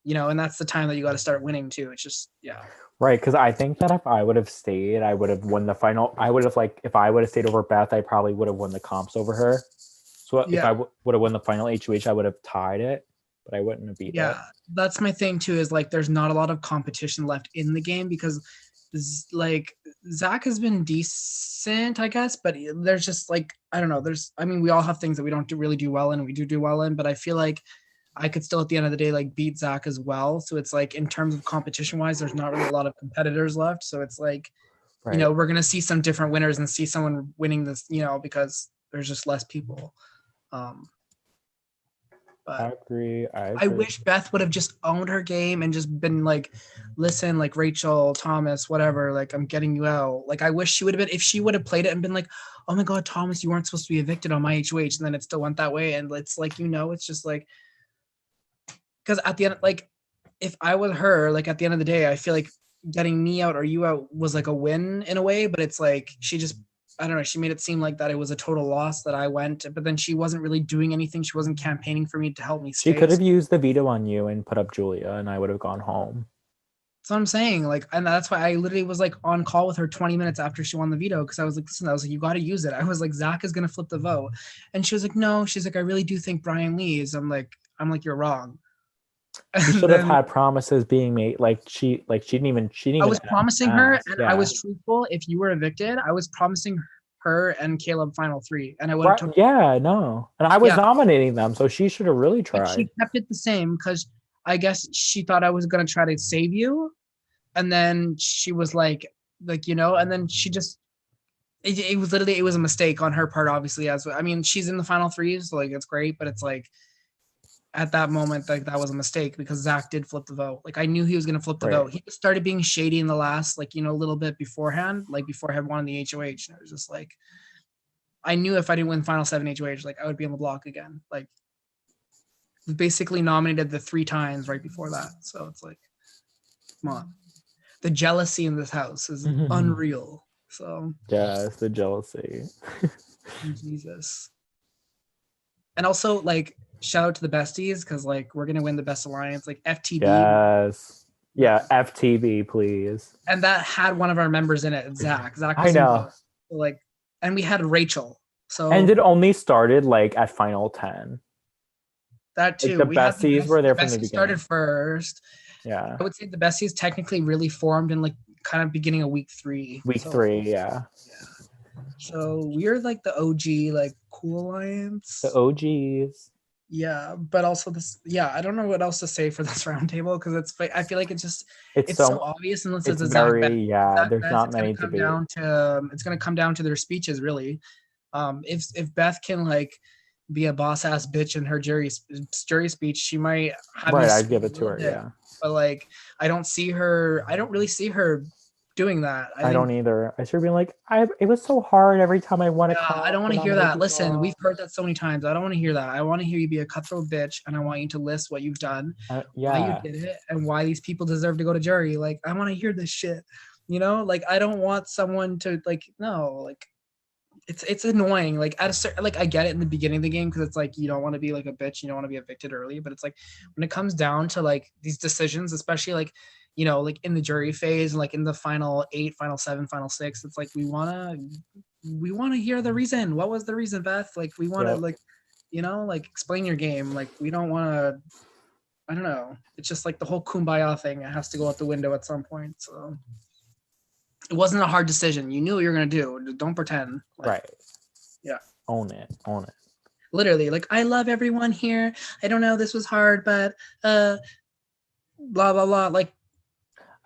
you know, and that's the time that you got to start winning too. It's just, yeah. Right, because I think that if I would have stayed, I would have won the final. I would have if I would have stayed over Beth, I probably would have won the comps over her. So if I would have won the final HOH, I would have tied it, but I wouldn't have beat it. Yeah, that's my thing too, is like there's not a lot of competition left in the game, because like Zach has been decent, I guess, but there's just like, I don't know, we all have things that we don't really do well in, and we do well in, but I feel like I could still at the end of the day like beat Zach as well. So it's like in terms of competition wise, there's not really a lot of competitors left. So it's like, you know, we're gonna see some different winners and see someone winning this, you know, because there's just less people. But I agree. I wish Beth would have just owned her game and just been like, listen, like Rachel, Thomas, whatever, like I'm getting you out. Like I wish she would have been, if she would have played it and been like, oh my God, Thomas, you weren't supposed to be evicted on my HOH, and then it still went that way. And it's like, you know, it's just like, because at the end, like if I was her, like at the end of the day, I feel like getting me out or you out was like a win in a way, but it's like she just, I don't know, she made it seem like that it was a total loss that I went, but then she wasn't really doing anything. She wasn't campaigning for me to help me stay. She could have used the veto on you and put up Julia, and I would have gone home. That's what I'm saying. Like, and that's why I literally was like on call with her 20 minutes after she won the veto, because I was like, listen, I was like, you got to use it. I was like, Zach is going to flip the vote. And she was like, no, she's like, I really do think Brian leaves. I'm like, you're wrong. You should have had promises being made. She didn't even. I was promising her, and I was truthful. If you were evicted, I was promising her and Caleb final 3, and I would have and I was nominating them, so she should have really tried. But she kept it the same because I guess she thought I was going to try to save you, and then she was like you know, and then she just it was literally, it was a mistake on her part, obviously. She's in the final 3, so like it's great, but it's like at that moment, like that was a mistake because Zach did flip the vote. Like I knew he was going to flip the vote. He started being shady in the last, like, you know, a little bit beforehand, like before I had won the HOH. And I was just like, I knew if I didn't win final 7 HOH, like I would be on the block again. Like basically nominated the 3 times right before that. So it's like, come on. The jealousy in this house is unreal. So yes, the jealousy. Jesus. And also like, shout out to the besties, because like we're gonna win the best alliance, like FTB. Yes, yeah, FTB, please. And that had one of our members in it, Zach. Zach I know. Like, and we had Rachel. So and it only started like at final 10. That too. Like, the besties were there from the beginning. Started first. Yeah, I would say the besties technically really formed in like kind of beginning of week 3. Week 3, yeah. So we're like the OG, like cool alliance. The OGs. Yeah, but also this. Yeah, I don't know what else to say for this roundtable, because I feel like it's so obvious unless it's a very Zach there's not many to be. It's going to come down to their speeches, really. If Beth can like be a boss ass bitch in her jury speech, she might have I'd give it to her. Yeah, but like I don't really see her doing that. I don't either. I should be like, it was so hard every time I won a comp. I don't want to hear that. Listen, we've heard that so many times. I don't want to hear that. I want to hear you be a cutthroat bitch, and I want you to list what you've done, why you did it, and why these people deserve to go to jury. Like, I want to hear this shit. You know, like I don't want someone to like, no, like it's annoying. Like at a certain, like I get it in the beginning of the game, because it's like you don't want to be like a bitch, you don't want to be evicted early, but it's like when it comes down to like these decisions, especially like, you know, like in the jury phase and like in the final 8, final 7, final 6, it's like we want to hear the reason. What was the reason, Beth? Like we want to like, you know, like explain your game. Like we don't want to, I don't know. It's just like the whole kumbaya thing. It has to go out the window at some point. So it wasn't a hard decision. You knew what you were going to do. Don't pretend. Like, right. Yeah. Own it. Literally, like, I love everyone here. I don't know, this was hard, but blah blah blah. Like,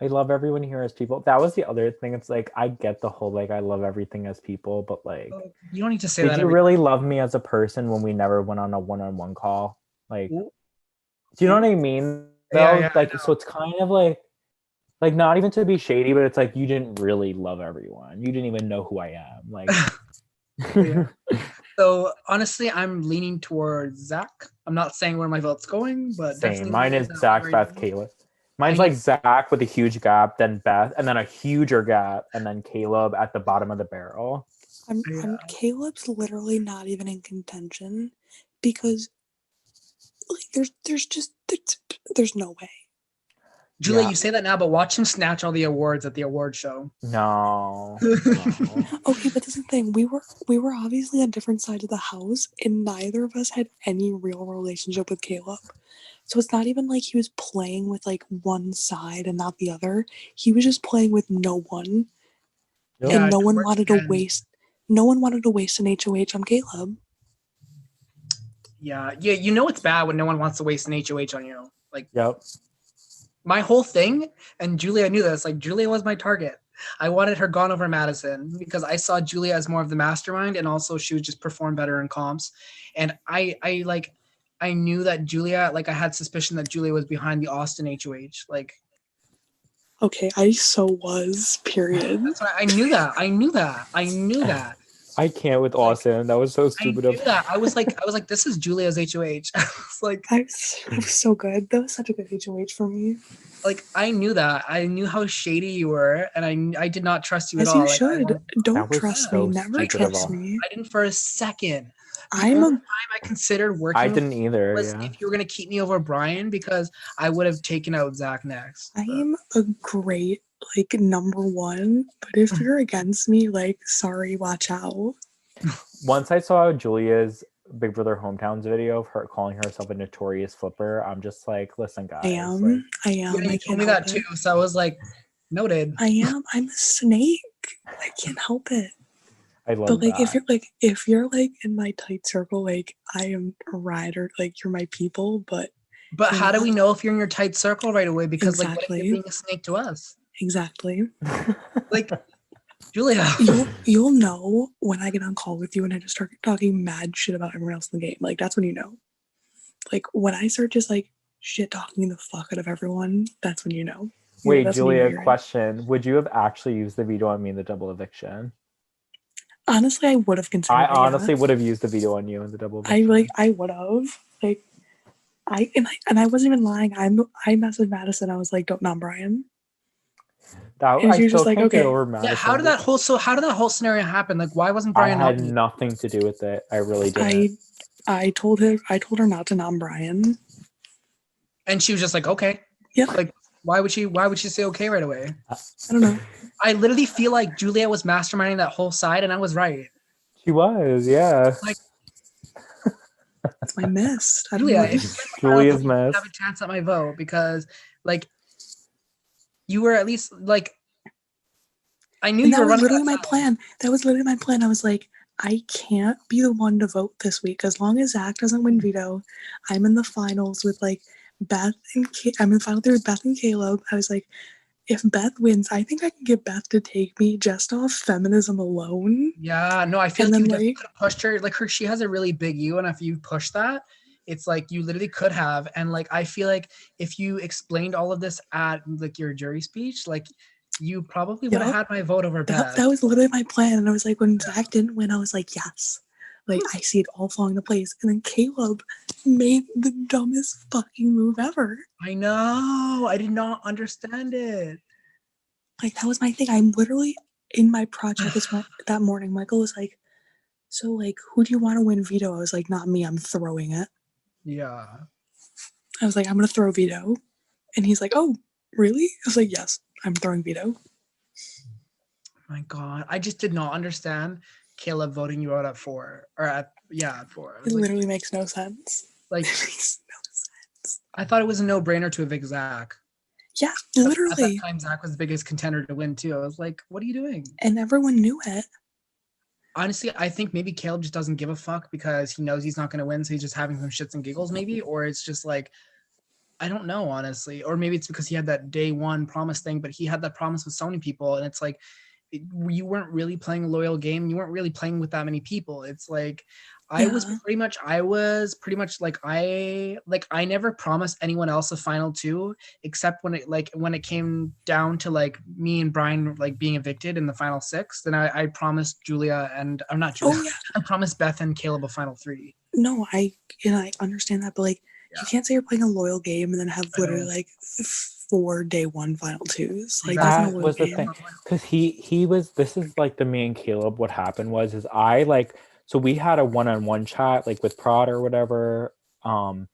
I love everyone here as people. That was the other thing. It's like I get the whole like I love everything as people, but like, you don't need to say did that you every really love me as a person when we never went on a one-on-one call? Like, Ooh. do you know what I mean? Yeah, Though, yeah, like, so it's kind of like not even to be shady, but it's like you didn't really love everyone. You didn't even know who I am. Like, Yeah. So honestly, I'm leaning towards Zach. I'm not saying where my vote's going, but same. definitely Mine leaning is that Zach, way Beth, right now. Caleb. Mine's I like know. Zach with a huge gap, then Beth, and then a huger gap, and then Caleb at the bottom of the barrel. Yeah. Caleb's literally not even in contention because like there's no way. Julia, Yeah. you say that now, but watch him snatch all the awards at the award show. No. Okay, but this is the thing. We were obviously on different sides of the house, and neither of us had any real relationship with Caleb. So it's not even like he was playing with like one side and not the other. He was just playing with no one, Yep. and Yeah, no one towards wanted the to end. waste. No one wanted to waste an HOH on Caleb. Yeah, you know it's bad when no one wants to waste an HOH on you. Like, Yep. my whole thing, and Julia knew this, like, Julia was my target. I wanted her gone over Madison because I saw Julia as more of the mastermind, and also she would just perform better in comps. And I knew that Julia, like, I had suspicion that Julia was behind the Austin HOH. Like, Okay, I so was. Period. that's why I knew that. I knew that. I can't with Like, Austin. That was so I stupid knew of that. I was like, this is Julia's HOH. I was like, I was so good. That was such a good HOH for me. I knew that. I knew how shady you were, and I did not trust you at As all. you Like, should. Don't That was trust so me. Never stupid of trust all. me. I didn't for a second. The I'm only a time I considered working I with didn't you either. was Yeah. if you were gonna keep me over Brian, because I would have taken out Zach next. But I'm a great like number one, but if you're against me, like sorry, watch out. Once I saw Julia's Big Brother Hometowns video of her calling herself a notorious flipper, I'm just like, listen, guys. I am. Like, I yeah, am. you I told can't me help that it. too. So I was like, noted. I am. I'm a snake. I can't help it. I love But like that. if you're like in my tight circle, like I am a rider, like you're my people, but But you're how do not. we know if you're in your tight circle right away? Because like, what if you're Exactly. being a snake to us? Exactly. Like, Julia. You'll know when I get on call with you and I just start talking mad shit about everyone else in the game. Like that's when you know. Like when I start just like shit talking the fuck out of everyone, that's when you know. Wait, That's when you know Julia, you're in. question. Would you have actually used the veto on me in the double eviction? Honestly, I would have considered I it. honestly would have used the veto on you in the double I eviction. I would have. Like I wasn't even lying. I messaged Madison. I was like, don't nom Brian. That, And I she was still just like, can't get okay. over Madison. Yeah, how did that whole scenario happen? Like, why wasn't I Brian had nominated? nothing to do with it. I really didn't. I told her not to nom Brian. And she was just like, okay. Yeah. Like, why would she say okay right away? I don't know. I literally feel like Julia was masterminding that whole side, and I was right. She was, yeah. Like, It's my mist. I don't Julia, know. if you win the Julia's finals, you mess. have a chance at my vote, because like you were at least like, I knew And you that were was running literally that my side. plan. That was literally my plan. I was like, I can't be the one to vote this week. As long as Zach doesn't win veto, I'm in the finals with like Beth and I'm in the final three with Beth and Caleb. I was like, if Beth wins, I think I can get Beth to take me just off feminism alone. Yeah, no, I feel And like you then, definitely like- could have pushed her. Like, she has a really big U, and if you push that, it's like you literally could have. And like, I feel like if you explained all of this at like your jury speech, like you probably would have Yup. had my vote over Beth. That was literally my plan. And I was like, when Zach didn't win, I was like, yes. Like, I see it all falling into place. And then Caleb made the dumbest fucking move ever. I know. I did not understand it. Like, that was my thing. I'm literally in my project that morning. Michael was like, so, like, who do you want to win veto? I was like, not me. I'm throwing it. Yeah. I was like, I'm going to throw veto. And he's like, oh, really? I was like, yes, I'm throwing veto. My God, I just did not understand Caleb voting you out at 4 or at 4. It literally makes no sense. Like, It makes no sense. I thought it was a no-brainer to evict Zach. Yeah, At literally. that time, Zach was the biggest contender to win too. I was like, what are you doing? And everyone knew it. Honestly, I think maybe Caleb just doesn't give a fuck because he knows he's not going to win, so he's just having some shits and giggles, maybe, or it's just like I don't know, honestly, or maybe it's because he had that day one promise thing, but he had that promise with so many people, and it's like you weren't really playing a loyal game. You weren't really playing with that many people. It's like I was Yeah. pretty much like I never promised anyone else a final two except when it came down to like me and Brian like being evicted in the final six. Then I promised Julia and I'm not Julia. Oh yeah. I promised Beth and Caleb a final three. No, I understand that, but like Yeah. you can't say you're playing a loyal game and then have I literally know. like 4 day one final twos. Like Exactly. that's not a That loyal was the game. thing, because he was, this is like the me and Caleb, what happened was is I like, so we had a one-on-one chat like with Prod or whatever, and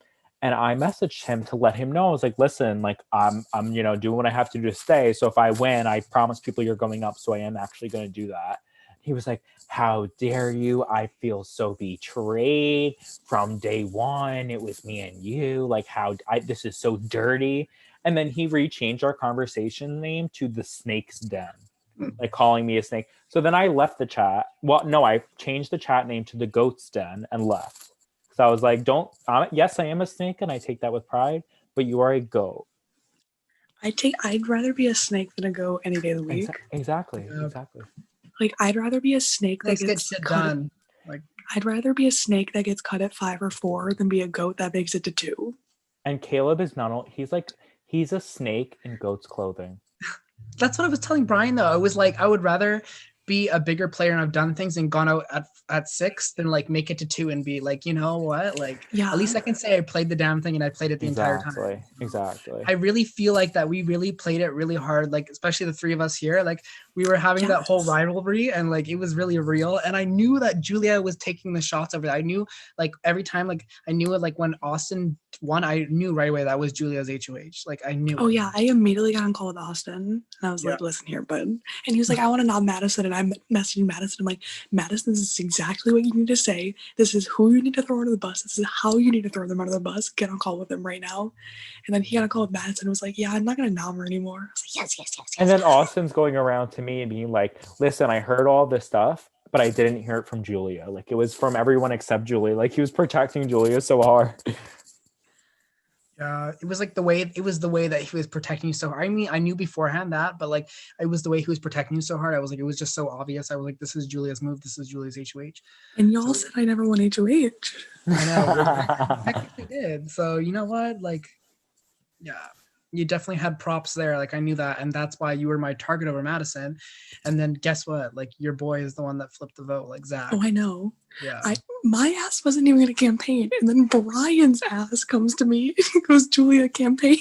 I messaged him to let him know. I was like, listen, like I'm doing what I have to do to stay, so if I win, I promise people you're going up, so I am actually going to do that. He was like, how dare you, I feel so betrayed. From day one it was me and you, like this is so dirty. And then he rechanged our conversation name to the Snake's Den, like calling me a snake. So then I left the chat. Well, no, I changed the chat name to the Goat's Den and left. So I was like, yes, I am a snake and I take that with pride, but you are a goat. I'd rather be a snake than a goat any day of the week. Exactly. Yeah. Exactly. Like I'd rather be a snake that Let's get gets shit cut. done. Like I'd rather be a snake that gets cut at 5 or 4 than be a goat that makes it to 2. And Caleb is not only, he's a snake in goat's clothing. that's what I was telling Brian though. I was like, I would rather be a bigger player and I've done things and gone out at 6 than like make it to 2 and be like, you know what? Like Yeah. at least I can say I played the damn thing and I played it the entire time. Exactly. I really feel like that we really played it really hard, like especially the three of us here. Like we were having that whole Yes. rivalry and like it was really real. And I knew that Julia was taking the shots over that. I knew like every time, like I knew it, like when Austin won, I knew right away that was Julia's HOH. Like I knew. Oh it. yeah, I immediately got on call with Austin and I was like, listen here, bud. And he was like, I want to knob Madison. And I'm messaging Madison. I'm like, Madison, this is exactly what you need to say. This is who you need to throw under the bus. This is how you need to throw them under the bus. Get on call with them right now. And then he got on call with Madison and was like, yeah, I'm not going to knob her anymore. I was like, yes. And then Austin's going around to me and being like, listen, I heard all this stuff, but I didn't hear it from Julia. Like it was from everyone except Julia. Like he was protecting Julia so hard. Yeah, it was like the way that he was protecting you so hard. I mean, I knew beforehand that, but like it was the way he was protecting you so hard. I was like, it was just so obvious. I was like, this is Julia's move. This is Julia's HOH. and y'all said I never won HOH. I know. We technically did. So you know what? Like, yeah, you definitely had props there. Like I knew that, and that's why you were my target over Madison. And then guess what? Like your boy is the one that flipped the vote. Like Zach. Oh, I know. Yeah. My ass wasn't even going to campaign. And then Brian's ass comes to me and goes, Julia, campaign.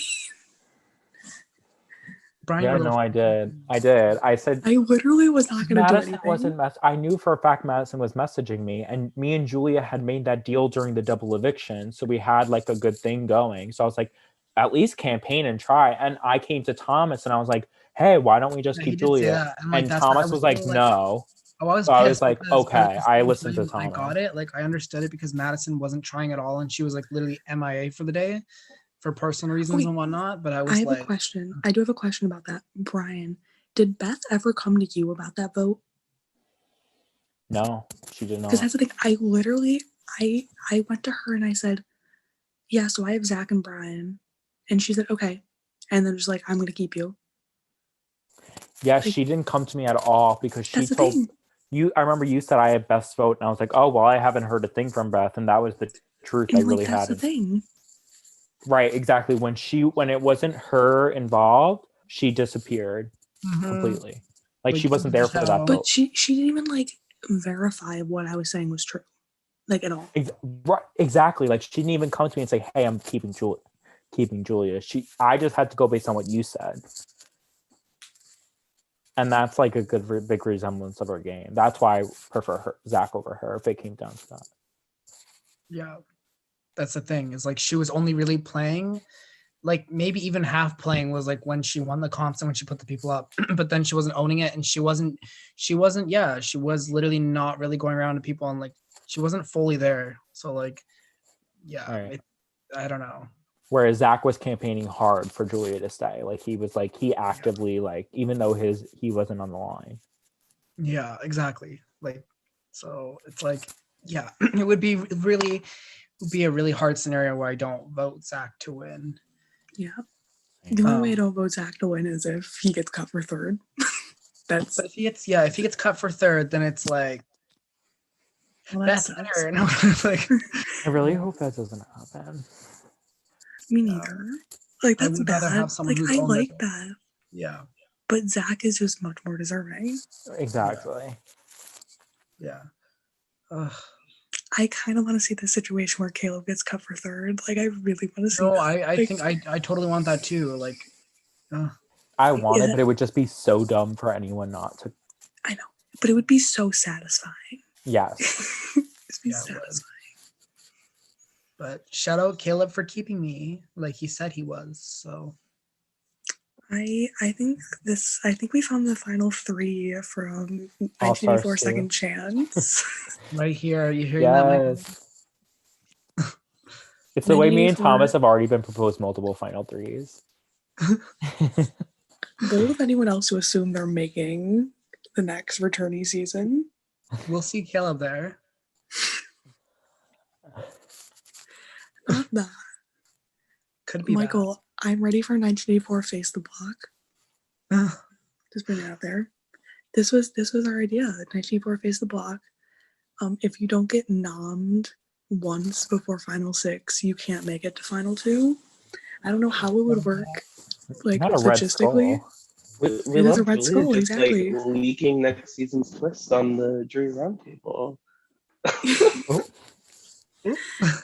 Brian. Yeah, no, I did. I said I literally was not going to do Madison anything. wasn't I knew for a fact Madison was messaging me, and me and Julia had made that deal during the double eviction, so we had like a good thing going. So I was like, at least campaign and try. And I came to Thomas and I was like, hey, why don't we just Yeah, keep he did say Julia? that. And, like, And that's why I Thomas was was like, so, like, no. Oh, I was So I was pissed like, because okay, I was listened to literally- Thomas. I got it. Like I understood it because Madison wasn't trying at all, and she was like literally MIA for the day, for personal reasons Wait, and whatnot. But I was I have like, a question. I do have a question about that. Brian, did Beth ever come to you about that vote? No, she did not. Because that's the thing. I literally, I went to her and I said, yeah, so I have Zach and Brian. And she said, okay. And then just like, I'm going to keep you. Yeah, like- she didn't come to me at all because she That's the told thing. you. I remember you said I had best vote, and I was like, oh well, I haven't heard a thing from Beth, and that was the truth. And I like, really that's the hadn't. thing. Right, exactly. When it wasn't her involved, she disappeared mhm. completely. Like Like, she wasn't there for that no. vote. But she didn't even like verify what I was saying was true. Like at all. Right, exactly. Like she didn't even come to me and say, "Hey, I'm keeping Julia." I just had to go based on what you said, and that's like a good big resemblance of her game. That's why I prefer Zach over her if it came down to that. Yeah, that's the thing. Is like she was only really playing, like maybe even half playing was like when she won the comps and when she put the people up, but then she wasn't owning it, and she wasn't. Yeah, she was literally not really going around to people, and like she wasn't fully there. So like, yeah, Right. I don't know. Whereas Zach was campaigning hard for Julia to stay. Like he actively like, even though he wasn't on the line. Yeah, exactly. Like So it's like, yeah, it would be a really hard scenario where I don't vote Zach to win. Yeah. The only way I Um, don't vote Zach to win is if he gets cut for third. That's But if he gets cut for third, then it's like well, that Beth sucks. winner. No, like I really hope that doesn't happen. Me neither. Like I that's would bad. rather have someone Like who's I owned it. like that, Yeah, but Zach is just much more deserving. Exactly. yeah. Ugh. I kind of want to see the situation where Caleb gets cut for third. Like I really want to see. No, that. I Like, think I totally want that too. Like, I want Yeah. it, but it would just be so dumb for anyone not to. I know, but it would be so satisfying. Yes. It'd be Yeah, it would. satisfying. but shout out Caleb for keeping me like he said he was. So I think we found the final three from All-Stars 1984 2. Second Chance. right here, you hearing that, Michael? Yes. It's the way me and 1984. Thomas have already been proposed multiple final threes. Bold of anyone else to assume they're making the next returnee season. We'll see Caleb there. Not that. Could be Michael, I'm ready for 1984 Face the Block. that. Just putting it out there. This was our idea. 1984 Face the Block. If you don't get nommed once before Final 6, you can't make it to Final 2. I don't know how it would work, like Not a red logistically. skull. We It is love a red Julia skull, just exactly. like leaking next season's twist on the jury roundtable.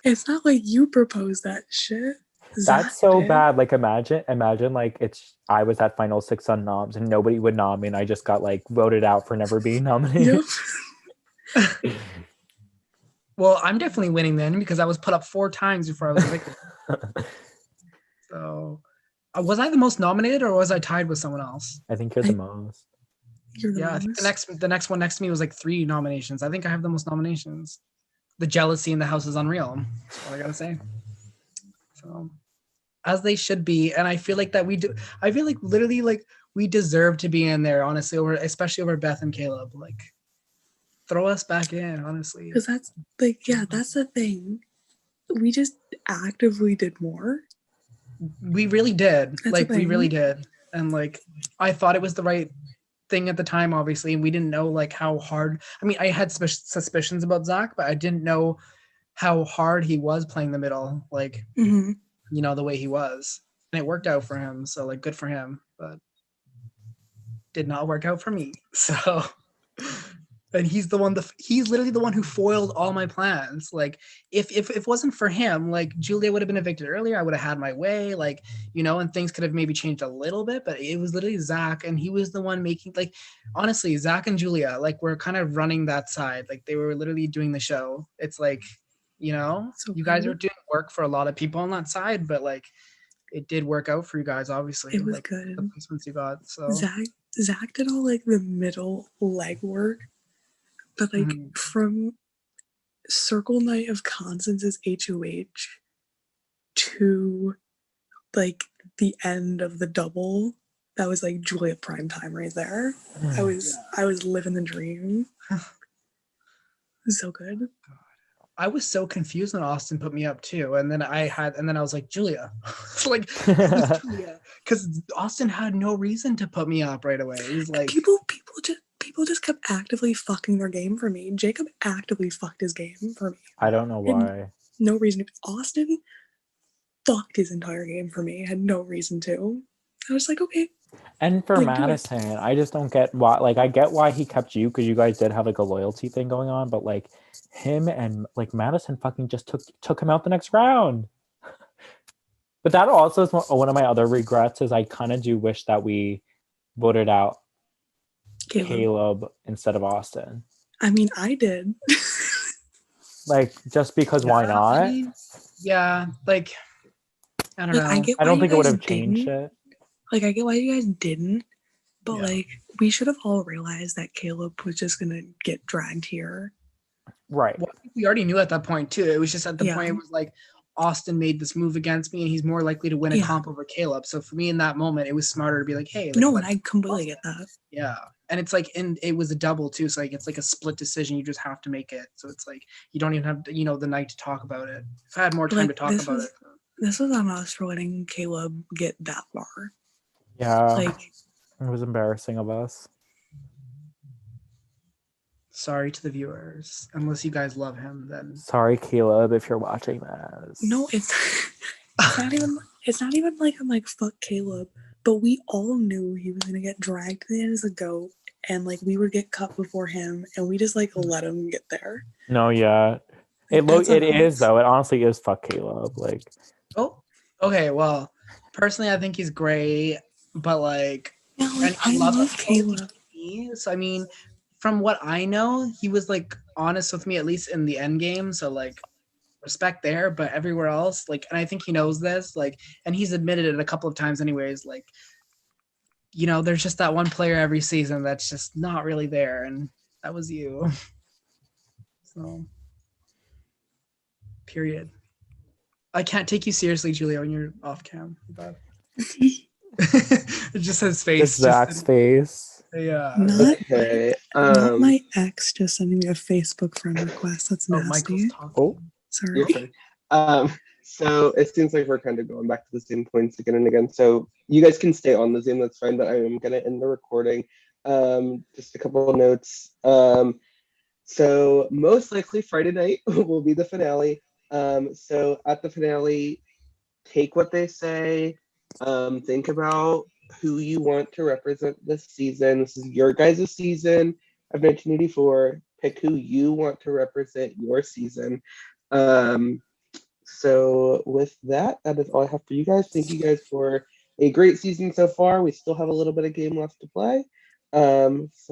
It's not like you proposed that shit. That's Zach so did. bad. Like imagine like I was at final 6 on noms and nobody would nom me and I just got like voted out for never being nominated. Yep. Well, I'm definitely winning then because I was put up 4 times before I was evicted. So, was I the most nominated or was I tied with someone else? I think you're the most. You're the Yeah, I think most. the next one next to me was like 3 nominations. I think I have the most nominations. The jealousy in the house is unreal. That's all I gotta say. So, as they should be, and I feel like that we do. I feel like literally like we deserve to be in there, honestly, especially over Beth and Caleb. Like, throw us back in, honestly. Because that's like, yeah, that's the thing. We just actively did more. We really did. That's Like the we really thing. did. And like I thought it was the right thing at the time, obviously, and we didn't know like how hard. I mean, I had suspicions about Zach, but I didn't know how hard he was playing the middle, like Mhm. you know, the way he was. And it worked out for him, so like good for him, but did not work out for me. So and he's literally the one who foiled all my plans. Like if it wasn't for him, like Julia would have been evicted earlier. I would have had my way, like, you know, and things could have maybe changed a little bit, but it was literally Zach, and he was the one making, like, honestly, Zach and Julia, like, were kind of running that side. Like they were literally doing the show. It's like, you know, So you guys good. are doing work for a lot of people on that side, but like it did work out for you guys, obviously. It was like good. the placements you got. So Zach did all like the middle legwork, but like Mhm. from Circle Night of Constance's HOH to like the end of the double, that was like Julia prime time right there. I was living the dream. It was so good. I was so confused when Austin put me up too, and then I was like, Julia, it's like Julia, because Austin had no reason to put me up right away. It was like People just kept actively fucking their game for me. Jacob actively fucked his game for me. I don't know why. No reason. Austin fucked his entire game for me. Had no reason to. I was like, okay. And for Like, do it. Madison, I just don't get why. Like, I get why he kept you because you guys did have like a loyalty thing going on, but like him and like Madison fucking just took him out the next round. But that also is one of my other regrets is I kind of do wish that we voted out Caleb instead of Austin. I mean, I did. Like, just because why I not? mean, yeah, like I don't Like, know. I get I why don't you think it would guys have changed didn't. it. Like, I get why you guys didn't. But Yeah. like, we should have all realized that Caleb was just gonna get dragged here. Right. Well, I think we already knew at that point too. It was just at the Yeah. point it was like Austin made this move against me and he's more likely to win a Yeah. comp over Caleb. So for me in that moment, it was smarter to be like, hey, like, No, let's- and I completely get that. yeah. And it's like, and it was a double too. So like, it's like a split decision. You just have to make it. So it's like, you don't even have, the night to talk about it. If I had more time to Like, talk this about was- it. This was on us for letting Caleb get that far. Yeah, Like, it was embarrassing of us. Sorry to the viewers. Unless you guys love him, then Sorry, Caleb, if you're watching this. no, it's it's not even like I'm like fuck Caleb, but we all knew he was gonna get dragged in as a goat, and like we would get cut before him, and we just like let him get there. No, yeah. It That's on is us. though. It honestly is fuck Caleb. Like, oh, okay. Well, personally, I think he's great, but like, Yeah, and like I love love him. Caleb. So I mean, from what I know, he was like honest with me at least in the end game. So like, respect there. But everywhere else, like, and I think he knows this. Like, and he's admitted it a couple of times, anyways. Like, there's just that one player every season that's just not really there, and that was you. So, period. I can't take you seriously, Julia, when you're off cam. But it just says face. it's Zach's face. Yeah. Not, Okay. not my ex just sending me a Facebook friend request. That's Oh, nasty. Michael's talking. Oh. Sorry. You're fine. So it seems like we're kind of going back to the same points again and again. So you guys can stay on the Zoom, that's fine, but I am gonna end the recording. Just a couple of notes. So most likely Friday night will be the finale. So at the finale, take what they say, think about who you want to represent this season. This is your guys' season of 1984. Pick who you want to represent your season. So with that, that is all I have for you guys. Thank you guys for a great season so far. We still have a little bit of game left to play. So